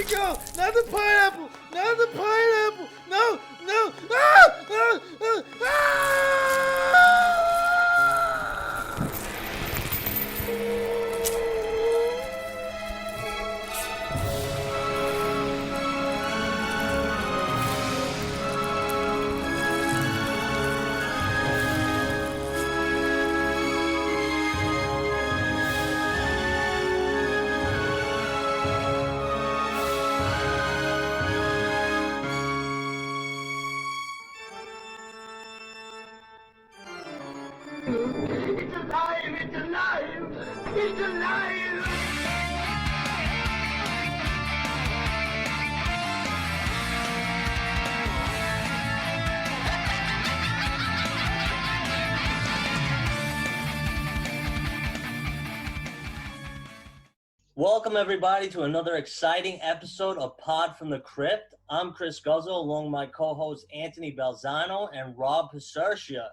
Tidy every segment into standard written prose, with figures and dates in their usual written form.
me go! Not the pineapple! Not the pineapple! No! No! Ah! Ah! Ah! Ah! It's alive! It's alive! It's alive! Welcome, everybody, to another exciting episode of Pod from the Crypt. I'm Chris Guzzo, along with my co-hosts Anthony Balzano and Rob Pasercia.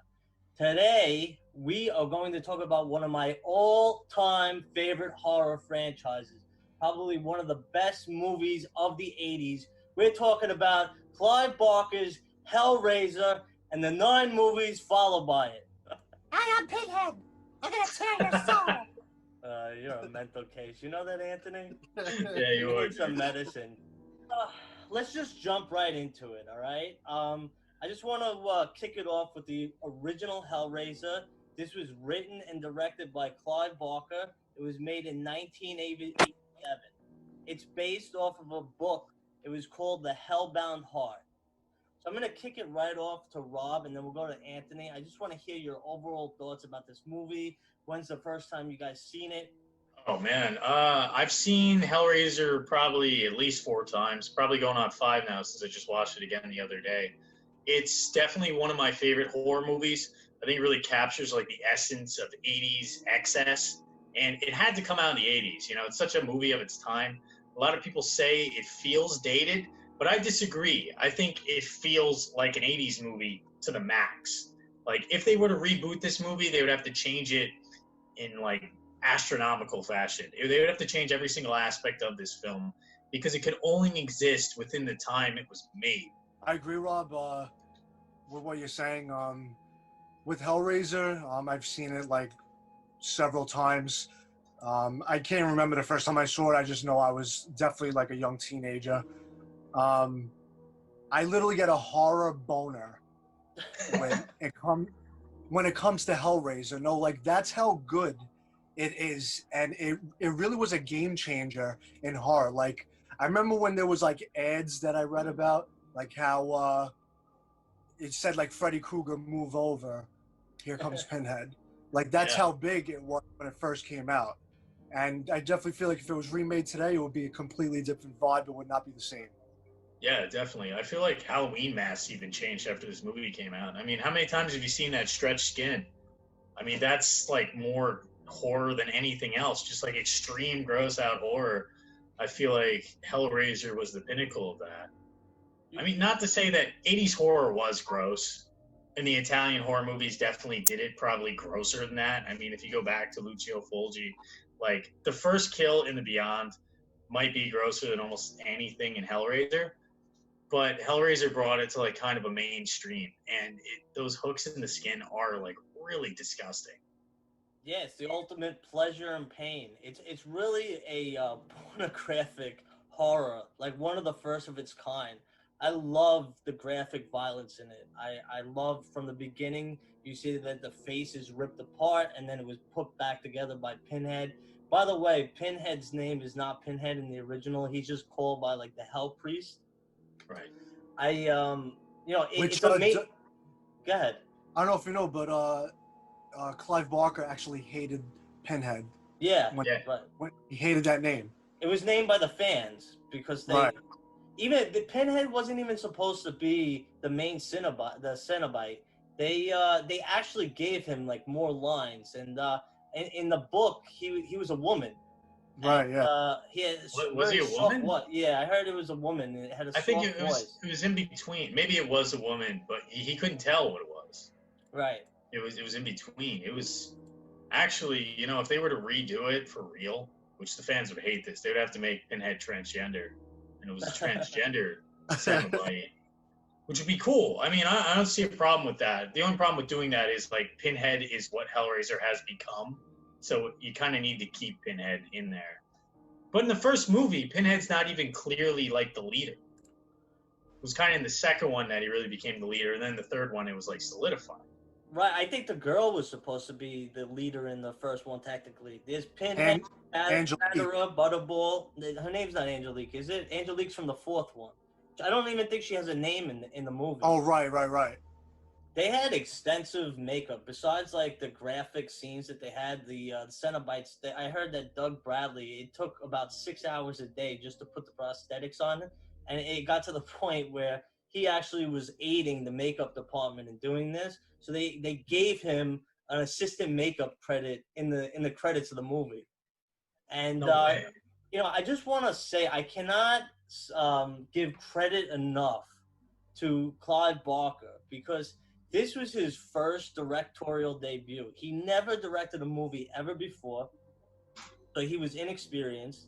Today, we are going to talk about one of my all-time favorite horror franchises, probably one of the best movies of the 80s. We're talking about Clive Barker's Hellraiser and the 9 movies followed by it. I am Pinhead. I'm gonna tear your soul. You're a mental case. You know that, Anthony? Yeah, you are. Need some medicine. Let's just jump right into it, all right? I just want to kick it off with the original Hellraiser. This was written and directed by Clive Barker. It was made in 1987. It's based off of a book. It was called The Hellbound Heart. So I'm going to kick it right off to Rob, and then we'll go to Anthony. I just want to hear your overall thoughts about this movie. When's the first time you guys seen it? Oh, man. I've seen Hellraiser probably at least 4 times, probably going on 5 now since I just watched it again the other day. It's definitely one of my favorite horror movies. I think it really captures like the essence of 80s excess, and it had to come out in the 80s. You know, it's such a movie of its time. A lot of people say it feels dated, but I disagree. I think it feels like an 80s movie to the max. Like, if they were to reboot this movie, they would have to change it in like astronomical fashion. They would have to change every single aspect of this film because it could only exist within the time it was made. I agree, Rob, with what you're saying. With Hellraiser, I've seen it like several times. I can't remember the first time I saw it. I just know I was definitely like a young teenager. I literally get a horror boner when it comes to Hellraiser. No, like that's how good it is, and it really was a game changer in horror. Like I remember when there was like ads that I read about, like how it said like Freddy Krueger, move over, here comes Pinhead. Like that's how big it was when it first came out. And I definitely feel like if it was remade today, it would be a completely different vibe. It would not be the same. Yeah, definitely. I feel like Halloween masks even changed after this movie came out. I mean, how many times have you seen that stretched skin? I mean, that's like more horror than anything else, just like extreme gross out horror. I feel like Hellraiser was the pinnacle of that. I mean, not to say that 80s horror was gross, and the Italian horror movies definitely did it probably grosser than that. I mean, if you go back to Lucio Fulci, like the first kill in The Beyond might be grosser than almost anything in Hellraiser, but Hellraiser brought it to like kind of a mainstream, and those hooks in the skin are like really disgusting. Yeah, it's the ultimate pleasure and pain. It's really a pornographic horror, like one of the first of its kind. I love the graphic violence in it. I love from the beginning, you see that the face is ripped apart and then it was put back together by Pinhead. By the way, Pinhead's name is not Pinhead in the original. He's just called by like the Hell Priest. Right. It's amazing. Go ahead. I don't know if you know, but Clive Barker actually hated Pinhead. Yeah, when he hated that name. It was named by the fans because they even the Pinhead wasn't even supposed to be the main Cenobite. They actually gave him like more lines, and in the book he was a woman. Right. And, yeah. Was he a woman? What? Yeah, I heard it was a woman. And it had a I think voice. It was in between. Maybe it was a woman, but he couldn't tell what it was. Right. It was in between. It was actually, you know, if they were to redo it for real, which the fans would hate this, they would have to make Pinhead transgender. and it was a transgender Cenobite, which would be cool. I mean, I don't see a problem with that. The only problem with doing that is like Pinhead is what Hellraiser has become, so you kind of need to keep Pinhead in there. But in the first movie, Pinhead's not even clearly like the leader. It was kind of in the second one that he really became the leader, and then the third one it was like solidified. Right, I think the girl was supposed to be the leader in the first one. Technically, there's Pinhead, Angelique. Butterball. Her name's not Angelique, is it? Angelique's from the fourth one. I don't even think she has a name in the movie. Oh, right. They had extensive makeup. Besides, like, the graphic scenes that they had, the Cenobites, I heard that Doug Bradley, it took about 6 hours a day just to put the prosthetics on. And it got to the point where he actually was aiding the makeup department in doing this. So they gave him an assistant makeup credit in the credits of the movie. And, I just want to say I cannot give credit enough to Clive Barker, because this was his first directorial debut. He never directed a movie ever before, so he was inexperienced.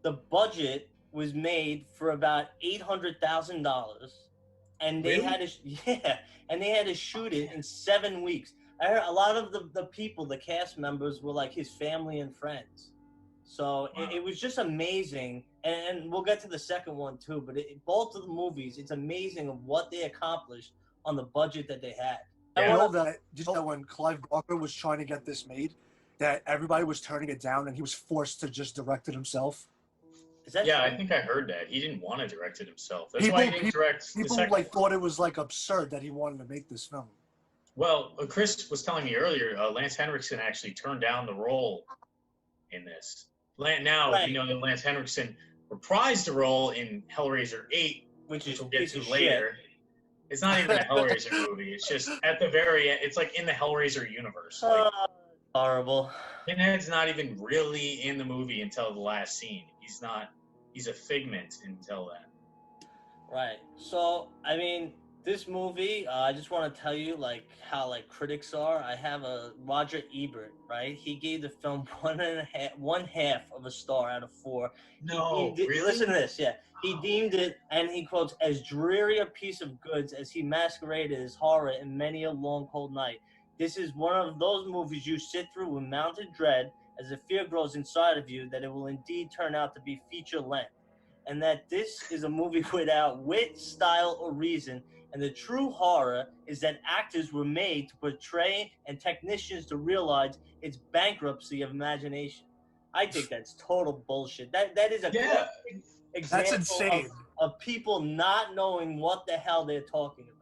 The budget was made for about $800,000, and they had to shoot it in 7 weeks. I heard a lot of the people, the cast members, were like his family and friends. So it was just amazing, and we'll get to the second one too. But both of the movies, it's amazing of what they accomplished on the budget that they had. Did you know when Clive Barker was trying to get this made, that everybody was turning it down, and he was forced to just direct it himself? I think I heard that he didn't want to direct it himself. That's why he didn't direct the second one. Thought it was like absurd that he wanted to make this film. Well, Chris was telling me earlier, Lance Henriksen actually turned down the role in this. Now, we know that Lance Henriksen reprised the role in Hellraiser 8, which we'll get to later. Shit. It's not even a Hellraiser movie. It's just at the very end. It's like in the Hellraiser universe. Like, horrible. Pinhead's not even really in the movie until the last scene. He's not. He's a figment until then. Right. So, I mean, this movie, I just want to tell you, like, how, like, critics are. I have a Roger Ebert, right? He gave the film one half of a star out of 4. No, really? Listen to this, yeah. He deemed it, and he quotes, as dreary a piece of goods as he masqueraded as horror in many a long, cold night. This is one of those movies you sit through with mounted dread, as the fear grows inside of you that it will indeed turn out to be feature length, and that this is a movie without wit, style, or reason. And the true horror is that actors were made to portray and technicians to realize its bankruptcy of imagination. I think that's total bullshit. That is a classic example that's insane. Of people not knowing what the hell they're talking about.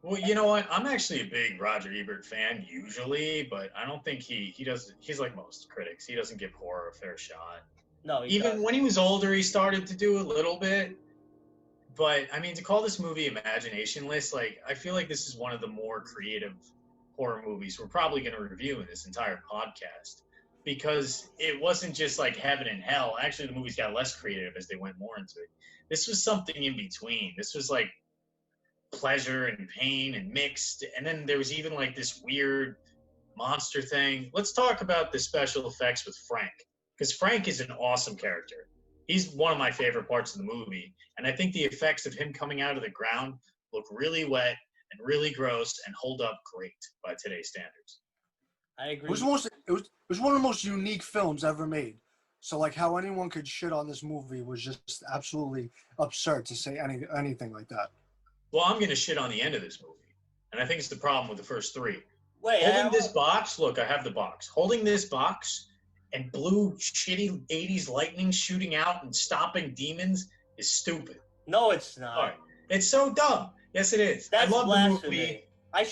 Well, you know what? I'm actually a big Roger Ebert fan usually, but I don't think he does. He's like most critics. He doesn't give horror a fair shot. No, even when he was older, he started to do a little bit. But I mean, to call this movie Imaginationless, like, I feel like this is one of the more creative horror movies we're probably going to review in this entire podcast, because it wasn't just like heaven and hell. Actually, the movies got less creative as they went more into it. This was something in between. This was like pleasure and pain and mixed, and then there was even like this weird monster thing. Let's talk about the special effects with Frank, because Frank is an awesome character. He's one of my favorite parts of the movie, and I think the effects of him coming out of the ground look really wet and really gross and hold up great by today's standards. I agree. It was one of the most unique films ever made. So, like, how anyone could shit on this movie was just absolutely absurd to say anything like that. Well, I'm going to shit on the end of this movie, and I think it's the problem with the first 3. Wait, holding this box, look, I have the box. Holding this box and blue shitty 80s lightning shooting out and stopping demons is stupid. No, it's not. All right. It's so dumb. Yes, it is. That's I love blasphemy. the movie. I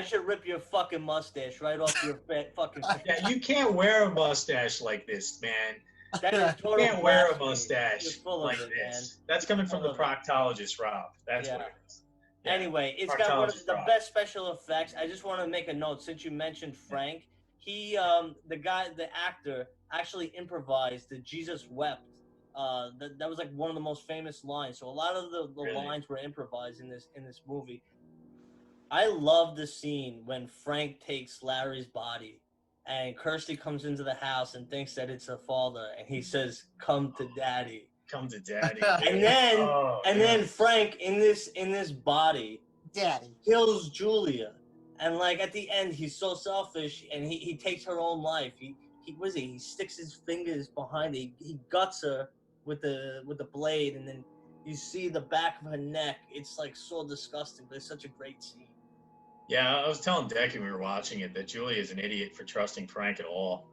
should rip your fucking mustache right off your fucking face. Yeah, you can't wear a mustache like this, man. That is total you can't wear a blasphemy. mustache like it, this. Man. That's coming from the proctologist, Rob. That's what it is. Yeah. Anyway, it's got one of the best special effects. I just want to make a note, since you mentioned Frank. He, the actor, actually improvised the Jesus Wept. That was like one of the most famous lines. So a lot of the lines were improvised in this movie. I love the scene when Frank takes Larry's body and Kirsty comes into the house and thinks that it's her father, and he says, "Come to daddy." Come to daddy. And then Oh, and yeah. then Frank in this body Daddy. kills Julia. And like at the end he's so selfish and he takes her own life. He what is he sticks his fingers behind it. He guts her with the blade, and then you see the back of her neck. It's like so disgusting, but it's such a great scene. Yeah, I was telling Decky when we were watching it that Julia is an idiot for trusting Frank at all.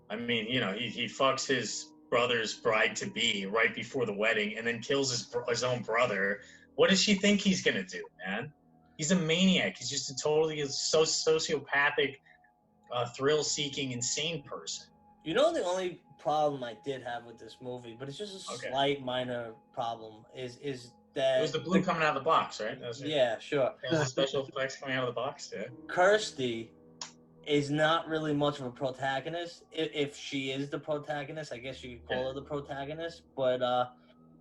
I mean, you know, he fucks his brother's bride-to-be right before the wedding and then kills his own brother. What does she think he's going to do, man? He's a maniac. He's just a totally sociopathic, thrill-seeking, insane person. You know, the only problem I did have with this movie, but it's just a slight minor problem, is that it was the blue coming out of the box, right? That was yeah, sure. It was the special effects coming out of the box, yeah. Kirsty is not really much of a protagonist. If she is the protagonist, I guess you could call her the protagonist. But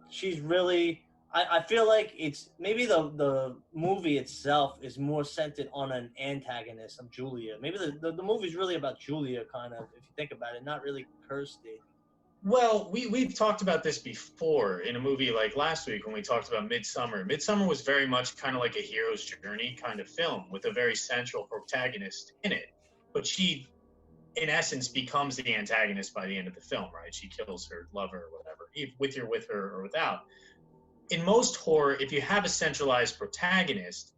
she's really, I feel like it's maybe the movie itself is more centered on an antagonist of Julia. Maybe the movie's really about Julia, kind of, if you think about it, not really Kirsty. Well, we've talked about this before in a movie like last week when we talked about Midsummer. Midsummer was very much kind of like a hero's journey kind of film with a very central protagonist in it. But she, in essence, becomes the antagonist by the end of the film, right? She kills her lover or whatever, with her or without. In most horror, if you have a centralized protagonist,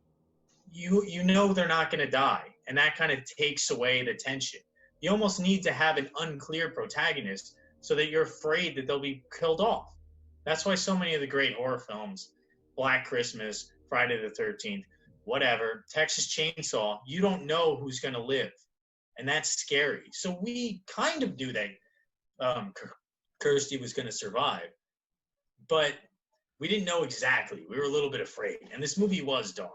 you know they're not going to die, and that kind of takes away the tension. You almost need to have an unclear protagonist so that you're afraid that they'll be killed off. That's why so many of the great horror films, Black Christmas, Friday the 13th, whatever, Texas Chainsaw, you don't know who's going to live. And that's scary. So we kind of knew that Kirsty was going to survive. But we didn't know exactly. We were a little bit afraid. And this movie was dark.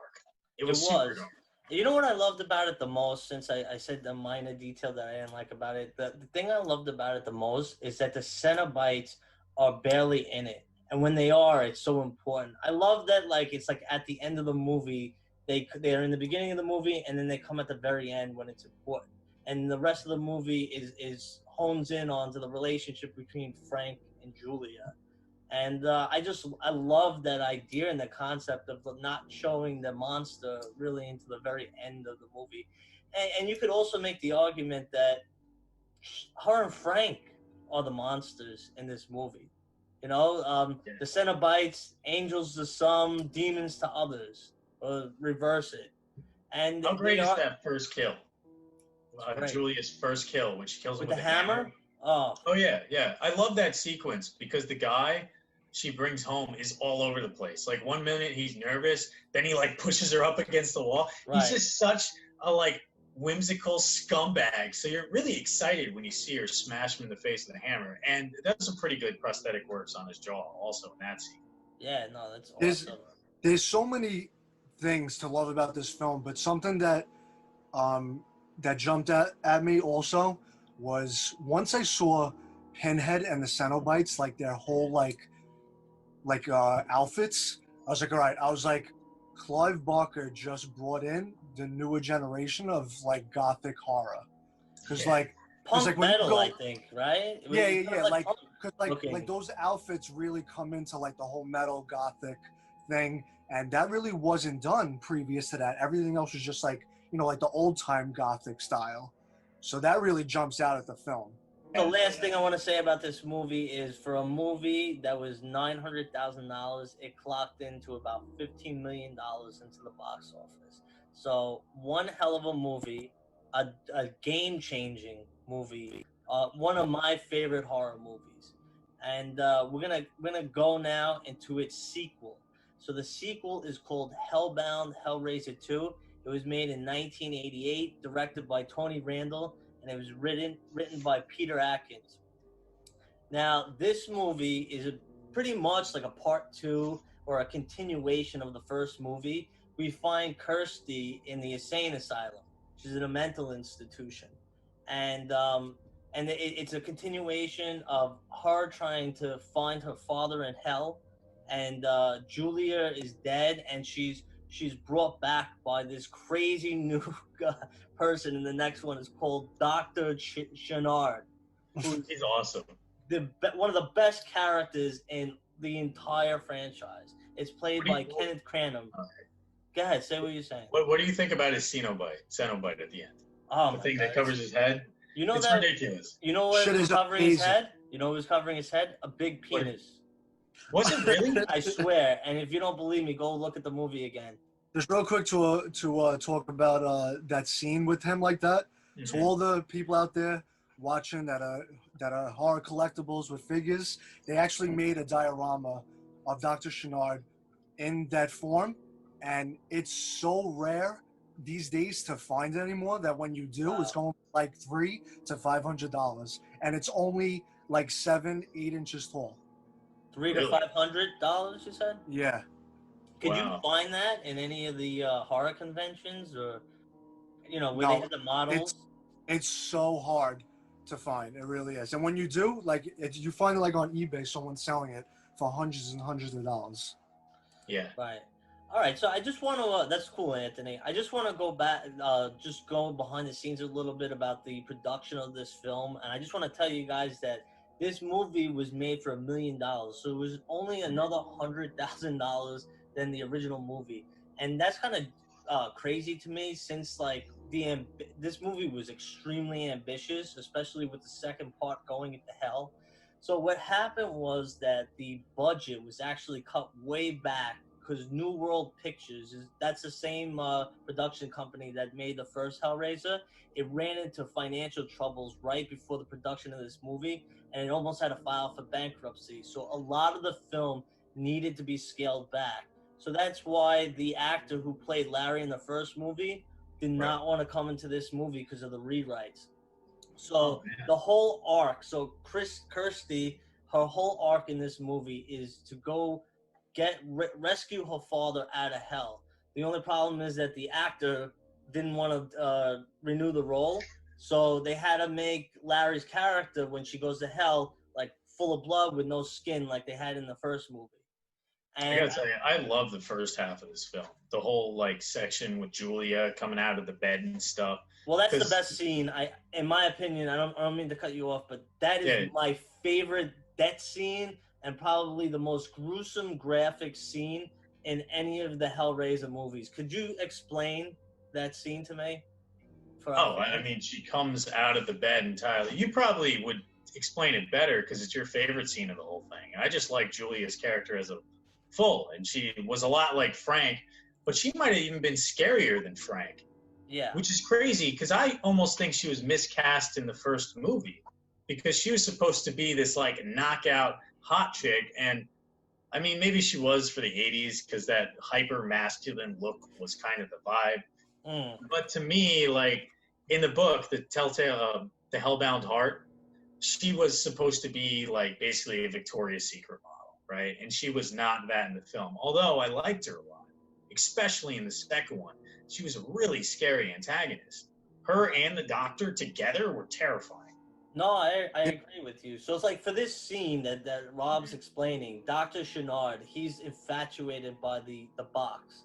It was super dark. You know what I loved about it the most, since I said the minor detail that I didn't like about it? The thing I loved about it the most is that the Cenobites are barely in it. And when they are, it's so important. I love that, like, it's like at the end of the movie, they're in the beginning of the movie, and then they come at the very end when it's important. And the rest of the movie is hones in onto the relationship between Frank and Julia. And I love that idea and the concept of not showing the monster really into the very end of the movie. And you could also make the argument that her and Frank are the monsters in this movie. You know, the Cenobites, angels to some, demons to others, or reverse it. And how great is that first kill? Julia's first kill, when she kills him with the hammer. Oh yeah. I love that sequence because the guy she brings home is all over the place. Like 1 minute he's nervous, then he like pushes her up against the wall. Right. He's just such a like whimsical scumbag. So you're really excited when you see her smash him in the face with a hammer. And that's some pretty good prosthetic works on his jaw also in that scene. Yeah, no, that's awesome. There's so many things to love about this film, but something that that jumped at me also was once I saw Pinhead and the Cenobites, like their whole outfits, I was like, all right, Clive Barker just brought in the newer generation of like gothic horror. Because punk metal, I think, right? Like those outfits really come into like the whole metal gothic thing, and that really wasn't done previous to that. Everything else was just like, you know, like the old time gothic style. So that really jumps out at the film. The last thing I want to say about this movie is, for a movie that was $900,000, it clocked into about $15 million into the box office. So one hell of a movie, a game-changing movie, one of my favorite horror movies. And we're gonna go now into its sequel. So the sequel is called Hellbound Hellraiser 2. It was made in 1988, directed by Tony Randall, and it was written by Peter Atkins. Now, this movie is pretty much like a part 2 or a continuation of the first movie. We find Kirsty in the insane asylum. She's in a mental institution. And it's a continuation of her trying to find her father in hell. And Julia is dead, and she's brought back by this crazy new person, and the next one is called Dr. Chenard, who's he's awesome. One of the best characters in the entire franchise. It's played What do by you- Kenneth Cranham. Okay. Go ahead, say what you're saying. What do you think about his Cenobite at the end? Oh The my thing god! that covers his head? You know It's that? ridiculous. You know what Shit was is covering his amazing. head? You know what was covering his head? A big What? penis. Was it really? I swear. And if you don't believe me, go look at the movie again. Just real quick to talk about that scene with him like that. To Mhm. all the people out there watching that are horror collectibles with figures, they actually made a diorama of Dr. Chenard in that form, and it's so rare these days to find it anymore that when you do, it's going like $300 to $500, and it's only like 7-8 inches tall. $300 Really? to $500, you said? Yeah. Could Wow. you find that in any of the horror conventions, or where No, they had the models? It's so hard to find. It really is. And when you do, like, you find it like on eBay, someone selling it for hundreds and hundreds of dollars. Yeah. Right. All right. So I just want to. That's cool, Anthony. I just want to go back, just go behind the scenes a little bit about the production of this film, and I just want to tell you guys that this movie was made for $1 million, so it was only another $100,000 than the original movie, and that's kind of crazy to me, since like this movie was extremely ambitious, especially with the second part going into hell. So what happened was that the budget was actually cut way back, because New World Pictures that's the same production company that made the first Hellraiser. It ran into financial troubles right before the production of this movie, and it almost had to file for bankruptcy. So a lot of the film needed to be scaled back. So that's why the actor who played Larry in the first movie did not want to come into this movie because of the rewrites. So the whole arc, so Kirsty, her whole arc in this movie is to go rescue her father out of hell. The only problem is that the actor didn't want to renew the role, so they had to make Larry's character, when she goes to hell, like full of blood with no skin, like they had in the first movie. I And gotta tell you, I love the first half of this film. The whole like section with Julia coming out of the bed and stuff. well, that's the 'Cause- best scene. In my opinion, I don't mean to cut you off, but that is Yeah. my favorite death scene, and probably the most gruesome graphic scene in any of the Hellraiser movies. Could you explain that scene to me? Oh, I mean, she comes out of the bed entirely. You probably would explain it better because it's your favorite scene of the whole thing. I just like Julia's character as a full, and she was a lot like Frank, but she might have even been scarier than Frank. Yeah. Which is crazy because I almost think she was miscast in the first movie, because she was supposed to be this like knockout hot chick, and I mean maybe she was for the 80s because that hyper masculine look was kind of the vibe. But to me, like in the book, the Telltale, the Hellbound Heart, she was supposed to be like basically a Victoria's Secret model, right? And she was not that in the film. Although I liked her a lot, especially in the second one. She was a really scary antagonist. Her and the doctor together were terrifying. No, I agree with you. So it's like, for this scene that Rob's explaining, Dr. Chenard, he's infatuated by the box.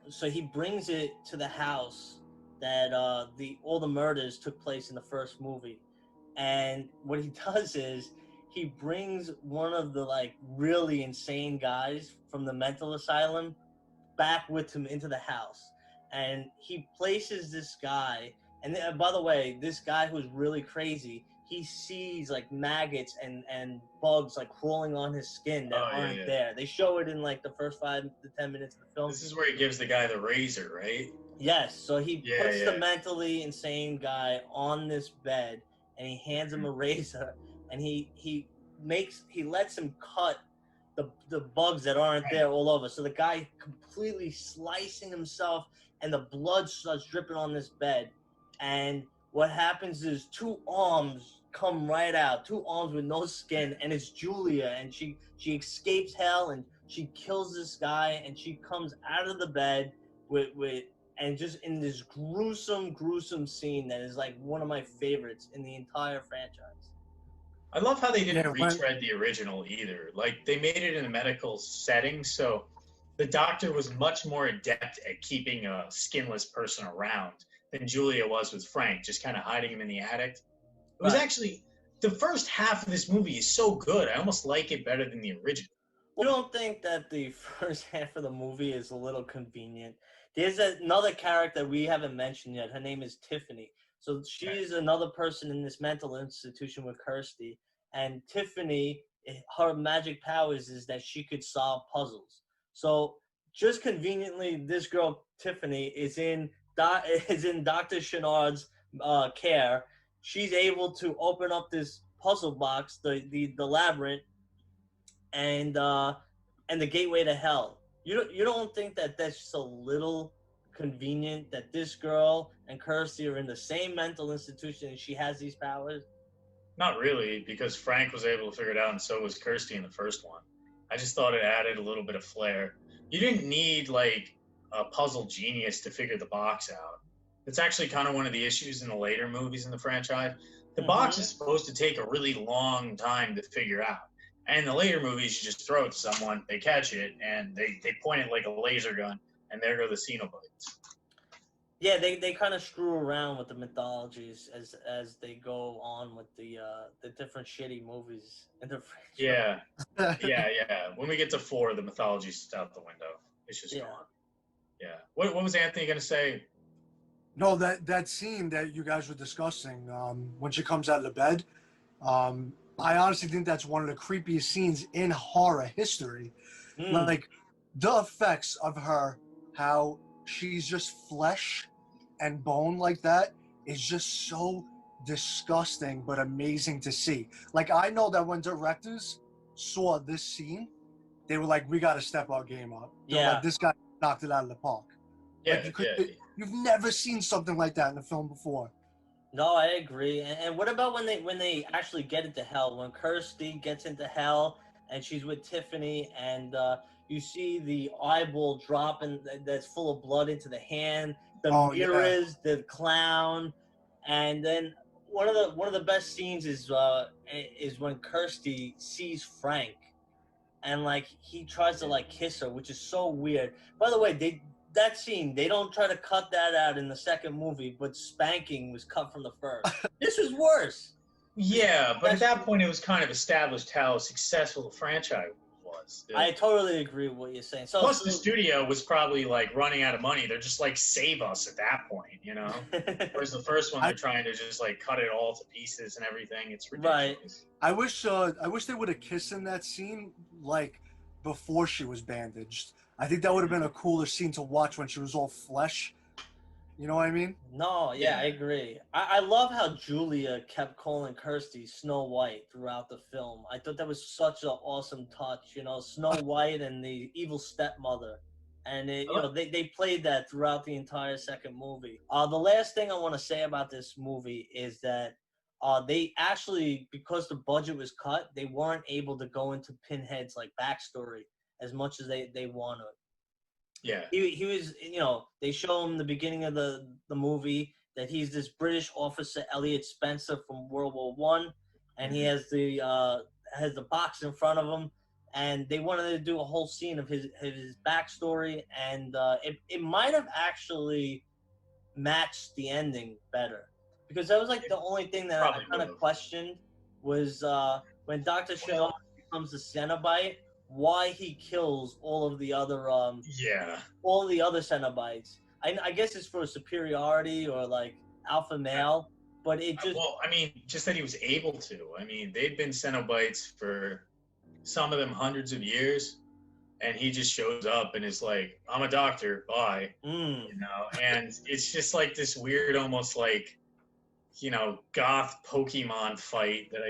So he brings it to the house that all the murders took place in the first movie. And what he does is he brings one of the like really insane guys from the mental asylum back with him into the house, and he places this guy. And by the way, this guy who's really crazy, he sees like maggots and bugs like crawling on his skin that aren't there. They show it in like the first 5 to 10 minutes of the film. This is where he gives the guy the razor, right? Yes. So he puts the mentally insane guy on this bed, and he hands him a razor, and he lets him cut the bugs that aren't there all over. So the guy completely slicing himself, and the blood starts dripping on this bed. And what happens is 2 arms come right out, 2 arms with no skin, and it's Julia, and she escapes hell, and she kills this guy, and she comes out of the bed with and just in this gruesome scene that is like one of my favorites in the entire franchise. I love how they didn't retread the original either. Like, they made it in a medical setting, so the doctor was much more adept at keeping a skinless person around than Julia was with Frank, just kind of hiding him in the attic. It was actually the first half of this movie is so good. I almost like it better than the original. You don't think that the first half of the movie is a little convenient? There's another character we haven't mentioned yet. Her name is Tiffany. So she's another person in this mental institution with Kirsty. And Tiffany, her magic powers is that she could solve puzzles. So just conveniently, this girl Tiffany is in Dr. Chenard's care. She's able to open up this puzzle box, the labyrinth, and the gateway to hell. You don't think that that's just a little convenient that this girl and Kirsty are in the same mental institution and she has these powers? Not really, because Frank was able to figure it out, and so was Kirsty in the first one. I just thought it added a little bit of flair. You didn't need like a puzzle genius to figure the box out. It's actually kind of one of the issues in the later movies in the franchise. The box is supposed to take a really long time to figure out. And in the later movies, you just throw it to someone, they catch it, and they point it like a laser gun, and there go the Cenobites. Yeah, they kind of screw around with the mythologies as they go on with the different shitty movies in the franchise. Yeah. When we get to 4, the mythology's out the window. It's just gone. Yeah. What was Anthony going to say? No, that scene that you guys were discussing, when she comes out of the bed, I honestly think that's one of the creepiest scenes in horror history. Like, the effects of her, how she's just flesh and bone like that, is just so disgusting but amazing to see. Like, I know that when directors saw this scene, they were like, we got to step our game up. They're like, this guy knocked it out of the park. Yeah, like, you've never seen something like that in a film before. No, I agree. And what about when they actually get into hell? When Kirsty gets into hell and she's with Tiffany, and you see the eyeball dropping that's full of blood into the hand, the mirrors, the clown, and then one of the best scenes is when Kirsty sees Frank, and like he tries to like kiss her, which is so weird. By the way, that scene, they don't try to cut that out in the second movie, but spanking was cut from the first. This was worse. Yeah, but at that point, it was kind of established how successful the franchise was. I totally agree with what you're saying. Plus, the studio was probably like running out of money. They're just like, save us at that point, you know? Whereas the first one, they're trying to just like cut it all to pieces and everything. It's ridiculous. Right. I wish they would have kissed in that scene like before she was bandaged. I think that would have been a cooler scene to watch when she was all flesh. You know what I mean? No, I agree. I love how Julia kept calling Kirsty Snow White throughout the film. I thought that was such an awesome touch, you know, Snow White and the evil stepmother. And they played that throughout the entire second movie. The last thing I want to say about this movie is that they actually, because the budget was cut, they weren't able to go into Pinhead's like backstory as much as they wanted. Yeah. He was, you know, they show him the beginning of the movie that he's this British officer, Elliot Spencer from World War One, and he has the box in front of him, and they wanted to do a whole scene of his backstory, and it might have actually matched the ending better, because that was like the only thing that I kind of questioned was when Dr. Chenard becomes the Cenobite, why he kills all of the other all the other Cenobites. I guess it's for superiority or like alpha male, but it just just that he was able to. I mean, they've been Cenobites for some of them hundreds of years, and he just shows up and is like, I'm a doctor, bye. You know, and it's just like this weird, almost like, you know, goth Pokemon fight that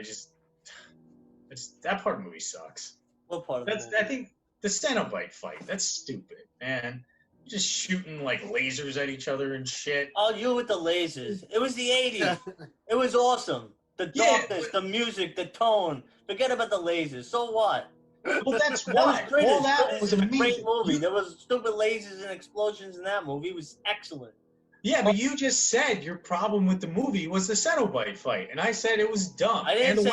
that part of the movie sucks. What part of the movie? I think the Cenobite fight. That's stupid, man. Just shooting like lasers at each other and shit. Oh, you with the lasers. It was the 80s. It was awesome. The darkness, the music, the tone. Forget about the lasers. So what? Well, that's why. All that was amazing. A great movie. There was stupid lasers and explosions in that movie. It was excellent. Yeah, but you just said your problem with the movie was the Cenobite fight, and I said it was dumb. I didn't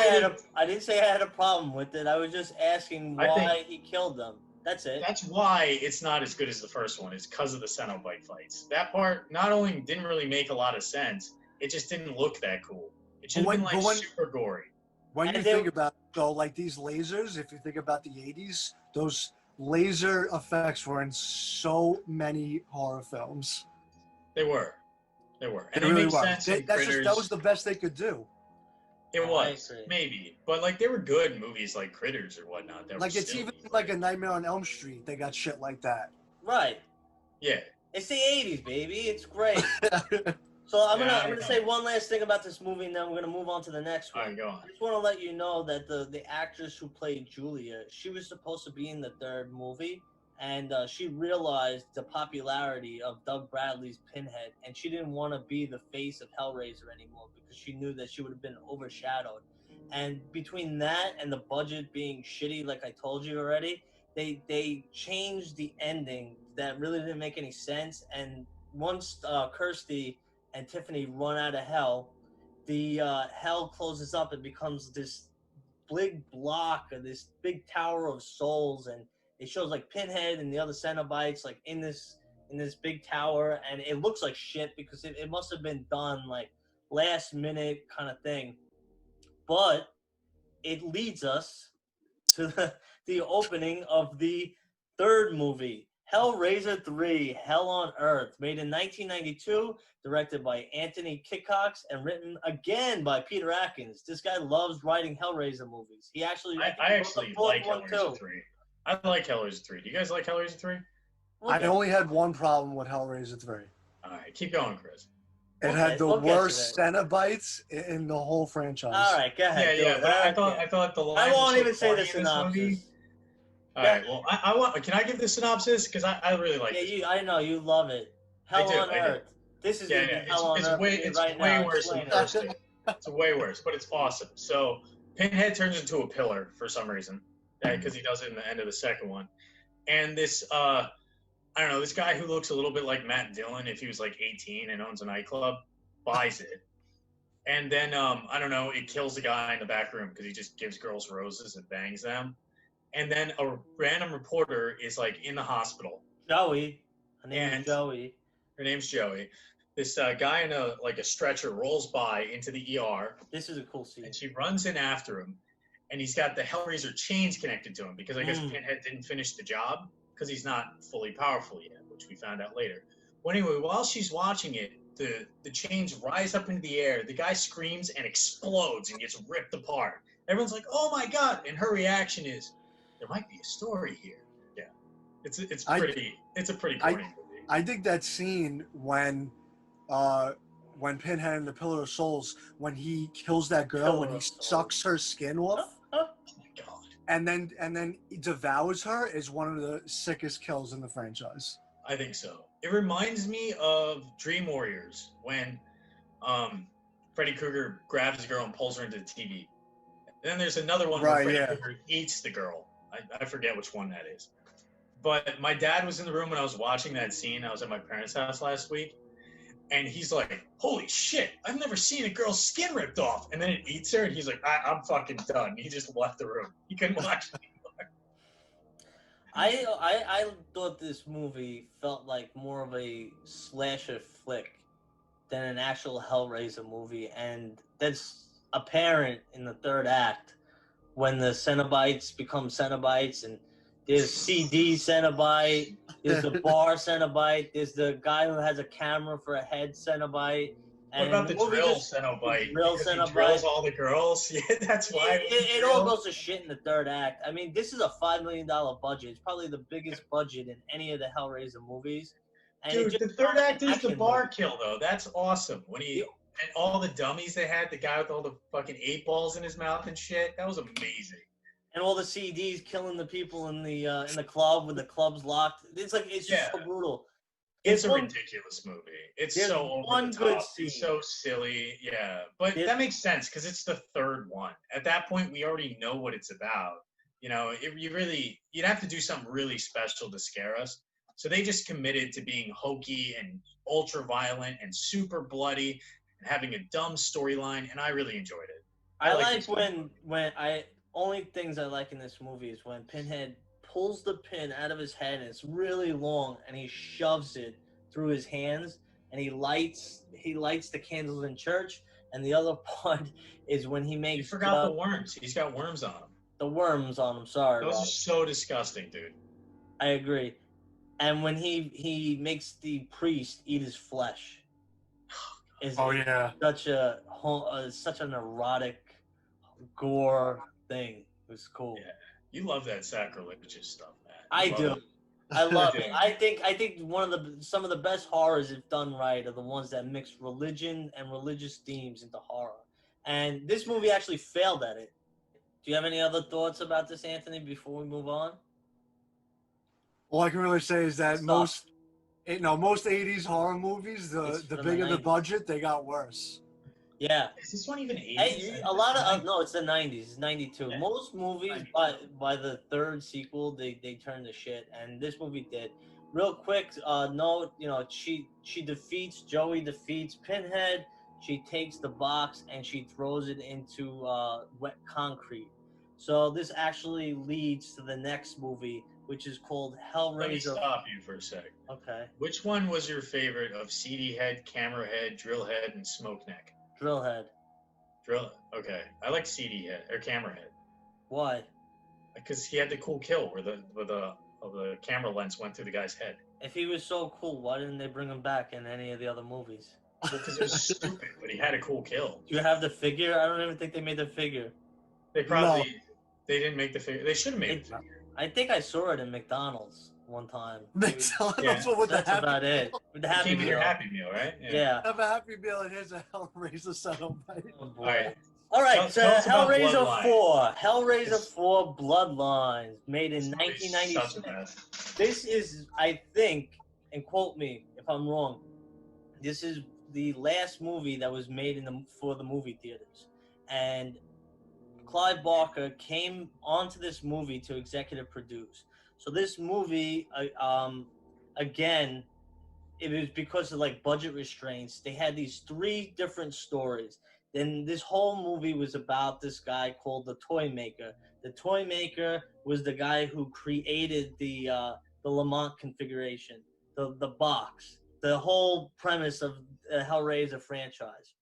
say I had a problem with it. I was just asking why he killed them. That's it. That's why it's not as good as the first one. It's because of the Cenobite fights. That part not only didn't really make a lot of sense, it just didn't look that cool. It should have been like super gory. When And you think about though, like these lasers, if you think about the '80s, those laser effects were in so many horror films. They were, and They they really make were. sense in That was Critters. the best they could do. It Oh, I was agree. maybe, but like they were good movies like Critters or whatnot that were Like it's still even like great. a Nightmare on Elm Street. They got shit like that. Right. Yeah. It's the '80s, baby. It's great. So I'm Yeah, I gonna don't say know. one last thing about this movie, and then we're gonna move on to the next All one. right, go on. I just want to let you know that the actress who played Julia, she was supposed to be in the third movie, and she realized the popularity of Doug Bradley's Pinhead, and she didn't want to be the face of Hellraiser anymore because she knew that she would have been overshadowed. And between that and the budget being shitty, like I told you already, they changed the ending that really didn't make any sense. And once Kirsty and Tiffany run out of hell, the hell closes up and becomes this big block of this big tower of souls, and it shows like Pinhead and the other Cenobites like in this big tower, and it looks like shit because it must have been done like last minute kind of thing. But it leads us to the opening of the third movie, Hellraiser 3, Hell on Earth, made in 1992, directed by Anthony Kickox, and written again by Peter Atkins. This guy loves writing Hellraiser movies. He actually, I think I he wrote the actually fourth like one Hellraiser too. 3. I like Hellraiser 3. Do you guys like Hellraiser 3? We'll I get, only had one problem with Hellraiser 3. All right, keep going, Chris. It had the we'll get to worst that. Cenobites in the whole franchise. All right, go Yeah, ahead. Do yeah, it. but I Okay. thought the I lines were won't so even say the corny in this movie. synopsis. All right, well, I want. Can I give the synopsis? Because I really like Yeah, this. I know you love it. Hell on I do. Earth. This is Yeah, gonna yeah. be Hell on Earth for me It's right way now. worse than Explain the it. first two. It's way worse, but it's awesome. So Pinhead turns into a pillar for some reason, because he does it in the end of the second one. And this, I don't know, this guy who looks a little bit like Matt Dillon if he was like 18 and owns a nightclub, buys it. And then, I don't know, it kills the guy in the back room because he just gives girls roses and bangs them. And then a random reporter is like in the hospital. Joey. Her name And is Joey. her name's Joey. This guy in a stretcher rolls by into the ER. This is a cool scene. And she runs in after him, and he's got the Hellraiser chains connected to him because I guess Pinhead didn't finish the job because he's not fully powerful yet, which we found out later. Well, anyway, while she's watching it, the chains rise up into the air. The guy screams and explodes and gets ripped apart. Everyone's like, "Oh my god!" And her reaction is, "There might be a story here." Yeah, it's a pretty corny movie. I think that scene when Pinhead and the Pillar of Souls, when he kills that girl, when he sucks her skin off, Oh my god! and then he devours her, is one of the sickest kills in the franchise. I think so. It reminds me of Dream Warriors when Freddy Krueger grabs a girl and pulls her into the TV. And then there's another one where Freddy Krueger eats the girl. I forget which one that is. But my dad was in the room when I was watching that scene. I was at my parents' house last week. And he's like, "Holy shit, I've never seen a girl's skin ripped off." And then it eats her, and he's like, I'm fucking done. He just left the room. He couldn't watch it. I thought this movie felt like more of a slasher flick than an actual Hellraiser movie, and that's apparent in the third act when the Cenobites become Cenobites, and there's CD Cenobite, there's the bar Cenobite, there's the guy who has a camera for a head Cenobite. What about the drill Cenobite? Because he drills all the girls? Yeah, that's why. It all goes to shit in the third act. I mean, this is a $5 million budget. It's probably the biggest budget in any of the Hellraiser movies. And dude, the third act is the bar kill, though. That's awesome. When he and all the dummies they had, the guy with all the fucking 8 balls in his mouth and shit, that was amazing. And all the CDs killing the people in the club when the club's locked. It's just so brutal. It's a ridiculous movie. It's so over the top. It's so silly. Yeah. But that makes sense because it's the third one. At that point, we already know what it's about. You know, you'd have to do something really special to scare us. So they just committed to being hokey and ultra violent and super bloody and having a dumb storyline, and I really enjoyed it. I like when only things I like in this movie is when Pinhead pulls the pin out of his head and it's really long and he shoves it through his hands and he lights the candles in church, and the other part is when he You makes forgot the worms. He's got worms on him. the worms on him. Sorry, Those Rob. are so disgusting, dude. I agree. And when he makes the priest eat his flesh, is yeah. such an erotic gore thing. It was cool. Yeah. You love that sacrilegious stuff, man. I Love do. it. I love it. Yeah. I think some of the best horrors, if done right, are the ones that mix religion and religious themes into horror. And this movie actually failed at it. Do you have any other thoughts about this, Anthony, before we move on? All I can really say is that Stop. most 80s horror movies, It's the from the bigger the 90s. budget, they got worse. Yeah. Is this one even 80s? Hey, a lot of no, it's the 90s. It's 92. Yeah. Most movies by the third sequel they turn to shit, and this movie did. Real quick note, she Joey defeats Pinhead. She takes the box and she throws it into wet concrete. So this actually leads to the next movie, which is called Hellraiser. Let me stop you for a sec. Okay. Which one was your favorite of CD Head, Camera Head, Drill Head, and Smoke Neck? Drillhead. Okay. I like CD Head or Camera Head Why? because he had the cool kill where the camera lens went through the guy's head. If he was so cool, why didn't they bring him back in any of the other movies? Because it was stupid, but he had a cool kill. Do you have the figure? I don't even think they made the figure. They didn't make the figure. They should have made the figure. I think I saw it in McDonald's one time. McDonald's Yeah. with the That's Happy about it. Meal. With the It Happy came with your Meal. Happy Meal, right? Yeah. Have a Happy Meal and here's a Hellraiser Satellite. Oh, boy. All right. All right, Tell us about Hellraiser Bloodlines. 4. Hellraiser It's- 4 Bloodlines, made in This movie's such a 1996. mess. This is, I think, and quote me if I'm wrong, this is the last movie that was made for the movie theaters. And Clive Barker came onto this movie to executive produce. So this movie, again, it was because of like budget restraints. They had these 3 different stories. Then this whole movie was about this guy called the Toy Maker. The Toy Maker was the guy who created the Lamont configuration, the box, the whole premise of the Hellraiser franchise.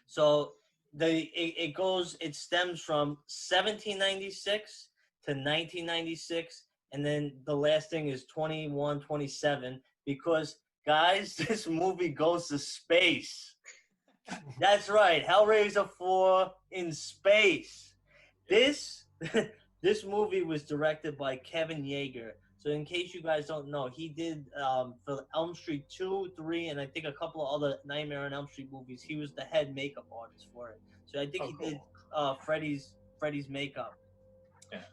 So it stems from 1796 to 1996, and then the last thing is 2127 because guys, this movie goes to space. That's right, Hellraiser 4 in space. This movie was directed by Kevin Yeager. So in case you guys don't know, he did for Elm Street 2, 3, and I think a couple of other Nightmare on Elm Street movies. He was the head makeup artist for it. So I think he did Freddy's makeup. Yeah.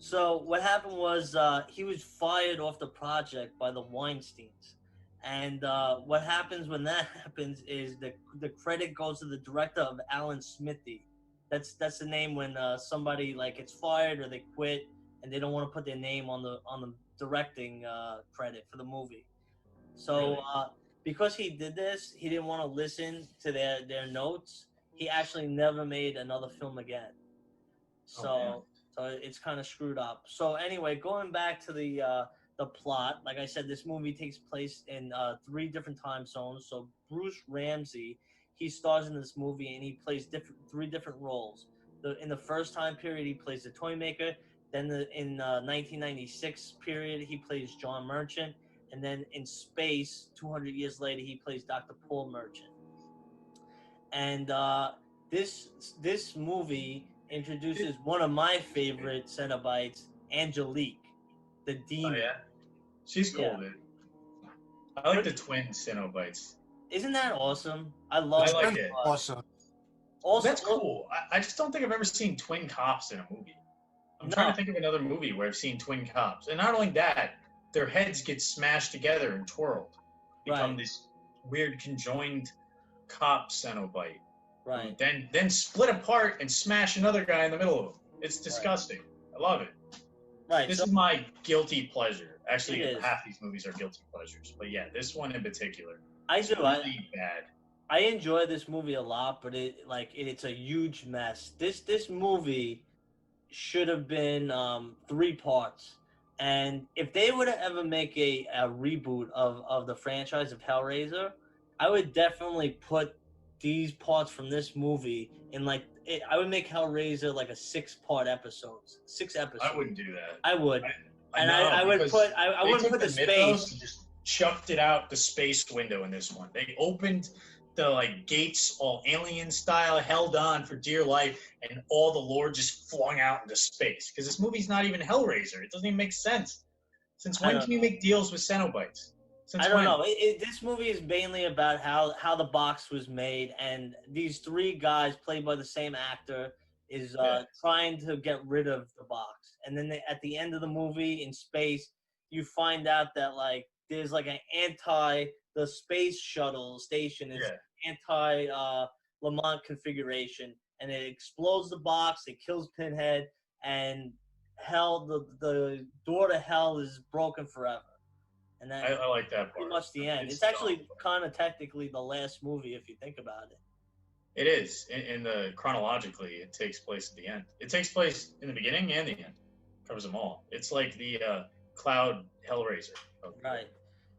So what happened was he was fired off the project by the Weinsteins. And what happens when that happens is the credit goes to the director of Alan Smithy. That's the name when somebody like gets fired or they quit and they don't want to put their name on the directing credit for the movie. So Really? because he did this, he didn't want to listen to their notes. He actually never made another film again. So it's kind of screwed up. So anyway, going back to the plot, like I said, this movie takes place in 3 different time zones. So Bruce Ramsey, he stars in this movie and he plays 3 different roles. In the first time period, he plays the Toy Maker. Then in 1996 period, he plays John Merchant. And then in space, 200 years later, he plays Dr. Paul Merchant. And this movie introduces one of my favorite Cenobites, Angelique, the demon. Oh, yeah? She's cool, dude. I like the twin Cenobites. Isn't that awesome? I like it. Awesome. Also, that's cool. I just don't think I've ever seen twin cops in a movie. I'm trying to think of another movie where I've seen twin cops. And not only that, their heads get smashed together and twirled. Become this weird conjoined cop Cenobite. Right. Then split apart and smash another guy in the middle of them. It's disgusting. I love it. Right. This is my guilty pleasure. Actually, It is. half these movies are guilty pleasures. But yeah, this one in particular. I do. Really bad. I enjoy this movie a lot, but it's a huge mess. This movie should have been 3 parts. And if they were to ever make a reboot of the franchise of Hellraiser, I would definitely put these parts from this movie in like I would make Hellraiser like a 6-part episodes, 6 episodes. I wouldn't do that. I would, I and know, I would because put I they wouldn't took put the mythos space. and just chucked it out the space window in this one. They opened the like gates all alien style, held on for dear life, and all the lore just flung out into space. Because this movie's not even Hellraiser. It doesn't even make sense. Since when can you make deals with Cenobites? Since I don't when? know. This movie is mainly about how the box was made, and these 3 guys, played by the same actor, is trying to get rid of the box. And then at the end of the movie, in space, you find out that like there's like the space shuttle station is anti Lamont configuration, and it explodes the box. It kills Pinhead, and the door to hell is broken forever. And that, I like that part. Pretty much the end. It's actually kind of technically the last movie if you think about it. It is. In the chronologically, it takes place at the end. It takes place in the beginning and the end. Covers them all. It's like the Cloud Hellraiser. Right.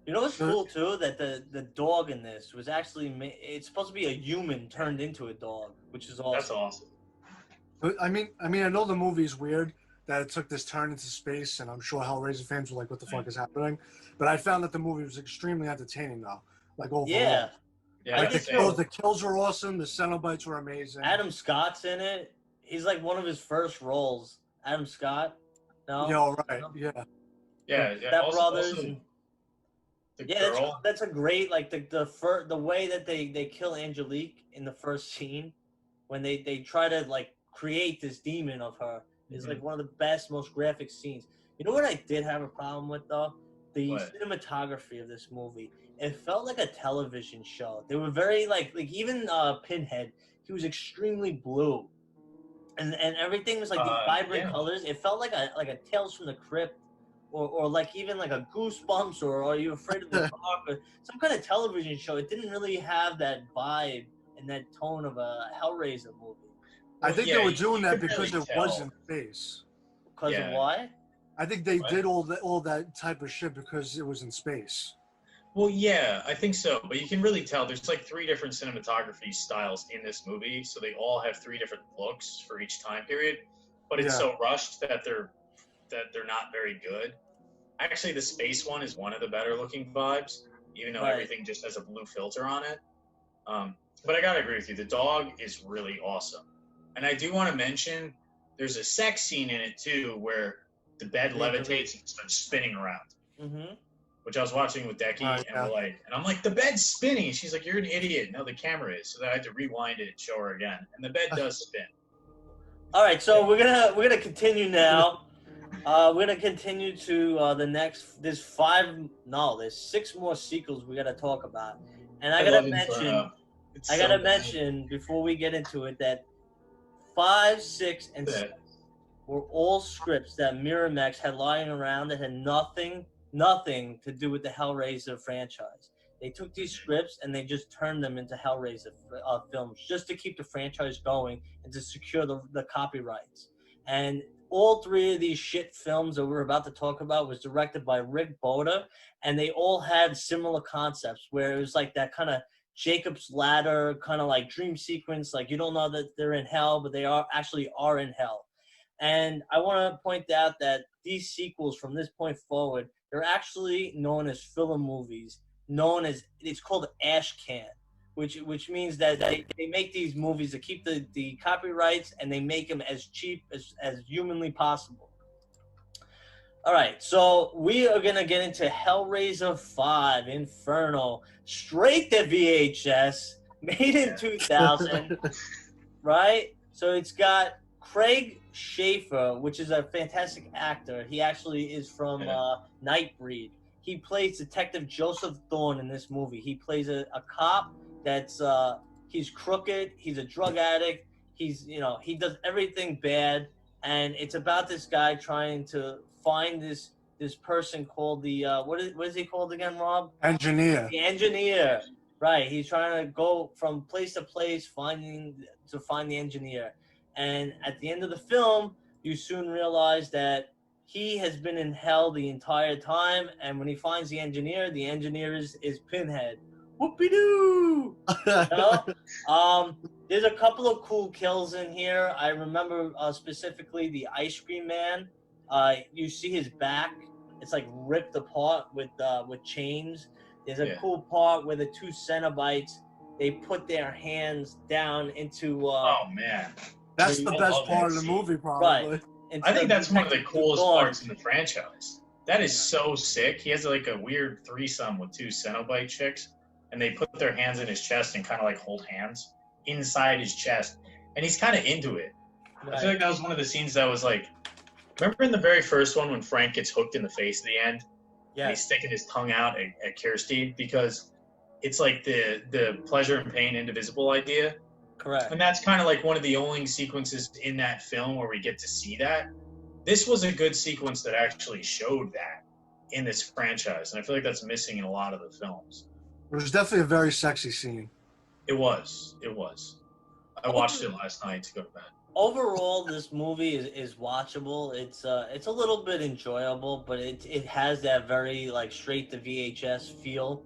You know what's cool too? That the dog in this was actually it's supposed to be a human turned into a dog, which is awesome. That's awesome. But I mean, I know the movie's weird that it took this turn into space, and I'm sure Hellraiser fans were like, "What the fuck is happening?" But I found that the movie was extremely entertaining, though. Like overall, yeah. Like the kills were awesome. The Cenobites were amazing. Adam Scott's in it. He's like one of his first roles. Adam Scott. No. Yeah. Right. Yeah. Yeah. Step Brothers. Girl. That's a great like the way that they kill Angelique in the first scene when they try to like create this demon of her is like one of the best, most graphic scenes. You know what I did have a problem with though? The cinematography of this movie. It felt like a television show. They were very like even Pinhead. He was extremely blue, and everything was like these vibrant colors. It felt like a Tales from the Crypt, or like even like a Goosebumps, or Are You Afraid of the Dark, or some kind of television show. It didn't really have that vibe and that tone of a Hellraiser movie. I think they were doing that because it was in space. Because of why? I think they did all that type of shit because it was in space. Well, yeah, I think so. But you can really tell there's like 3 different cinematography styles in this movie, so they all have 3 different looks for each time period. But it's so rushed that they're not very good. Actually, the space one is one of the better looking vibes, even though everything just has a blue filter on it. But I gotta agree with you. The dog is really awesome. And I do want to mention there's a sex scene in it too where the bed levitates and starts spinning around. Mm-hmm. Which I was watching with Decky, and I'm like, the bed's spinning. She's like, you're an idiot. No, the camera is. So then I had to rewind it and show her again. And the bed does spin. All right, so we're gonna continue now. We're gonna continue to the next. There's 6 more sequels we gotta talk about, and I gotta mention before we get into it that 5, 6, and 7 were all scripts that Miramax had lying around that had nothing to do with the Hellraiser franchise. They took these scripts and they just turned them into Hellraiser films just to keep the franchise going and to secure the copyrights. And all 3 of these shit films that we're about to talk about was directed by Rick Boda, and they all had similar concepts where it was like that kind of Jacob's Ladder kind of like dream sequence, like you don't know that they're in hell, but they are in hell. And I want to point out that these sequels from this point forward, they're actually known as filler movies, it's called Ash Can, which means that they make these movies to keep the copyrights, and they make them as cheap as humanly possible. All right, so we are going to get into Hellraiser 5, Inferno, straight to VHS, made in 2000, right? So it's got Craig Schaefer, which is a fantastic actor. He actually is from Nightbreed. He plays Detective Joseph Thorne in this movie. He plays a cop that's he's crooked, he's a drug addict, he does everything bad, and it's about this guy trying to find this person called the what is he called again, Rob? Engineer. The engineer. Right. He's trying to go from place to place find the engineer. And at the end of the film, you soon realize that he has been in hell the entire time, and when he finds the engineer is Pinhead, Whoopie-doo! You know? There's a couple of cool kills in here. I remember specifically the ice cream man. You see his back. It's like ripped apart with chains. There's a cool part where the two Cenobites, they put their hands down into. Oh man, that's the best part of the movie, probably. Right. I think that's one of the coolest parts in the franchise. That is so sick. He has like a weird threesome with two Cenobite chicks, and they put their hands in his chest and kind of like hold hands inside his chest, and he's kind of into it. Right. I feel like that was one of the scenes that was like, remember in the very first one when Frank gets hooked in the face at the end? Yeah. And he's sticking his tongue out at Kirsty because it's like the pleasure and pain indivisible idea. Correct. And that's kind of like one of the only sequences in that film where we get to see that. This was a good sequence that actually showed that in this franchise, and I feel like that's missing in a lot of the films. It was definitely a very sexy scene. It was. I watched it last night to go to bed. Overall, this movie is watchable. It's a little bit enjoyable, but it has that very like straight to VHS feel.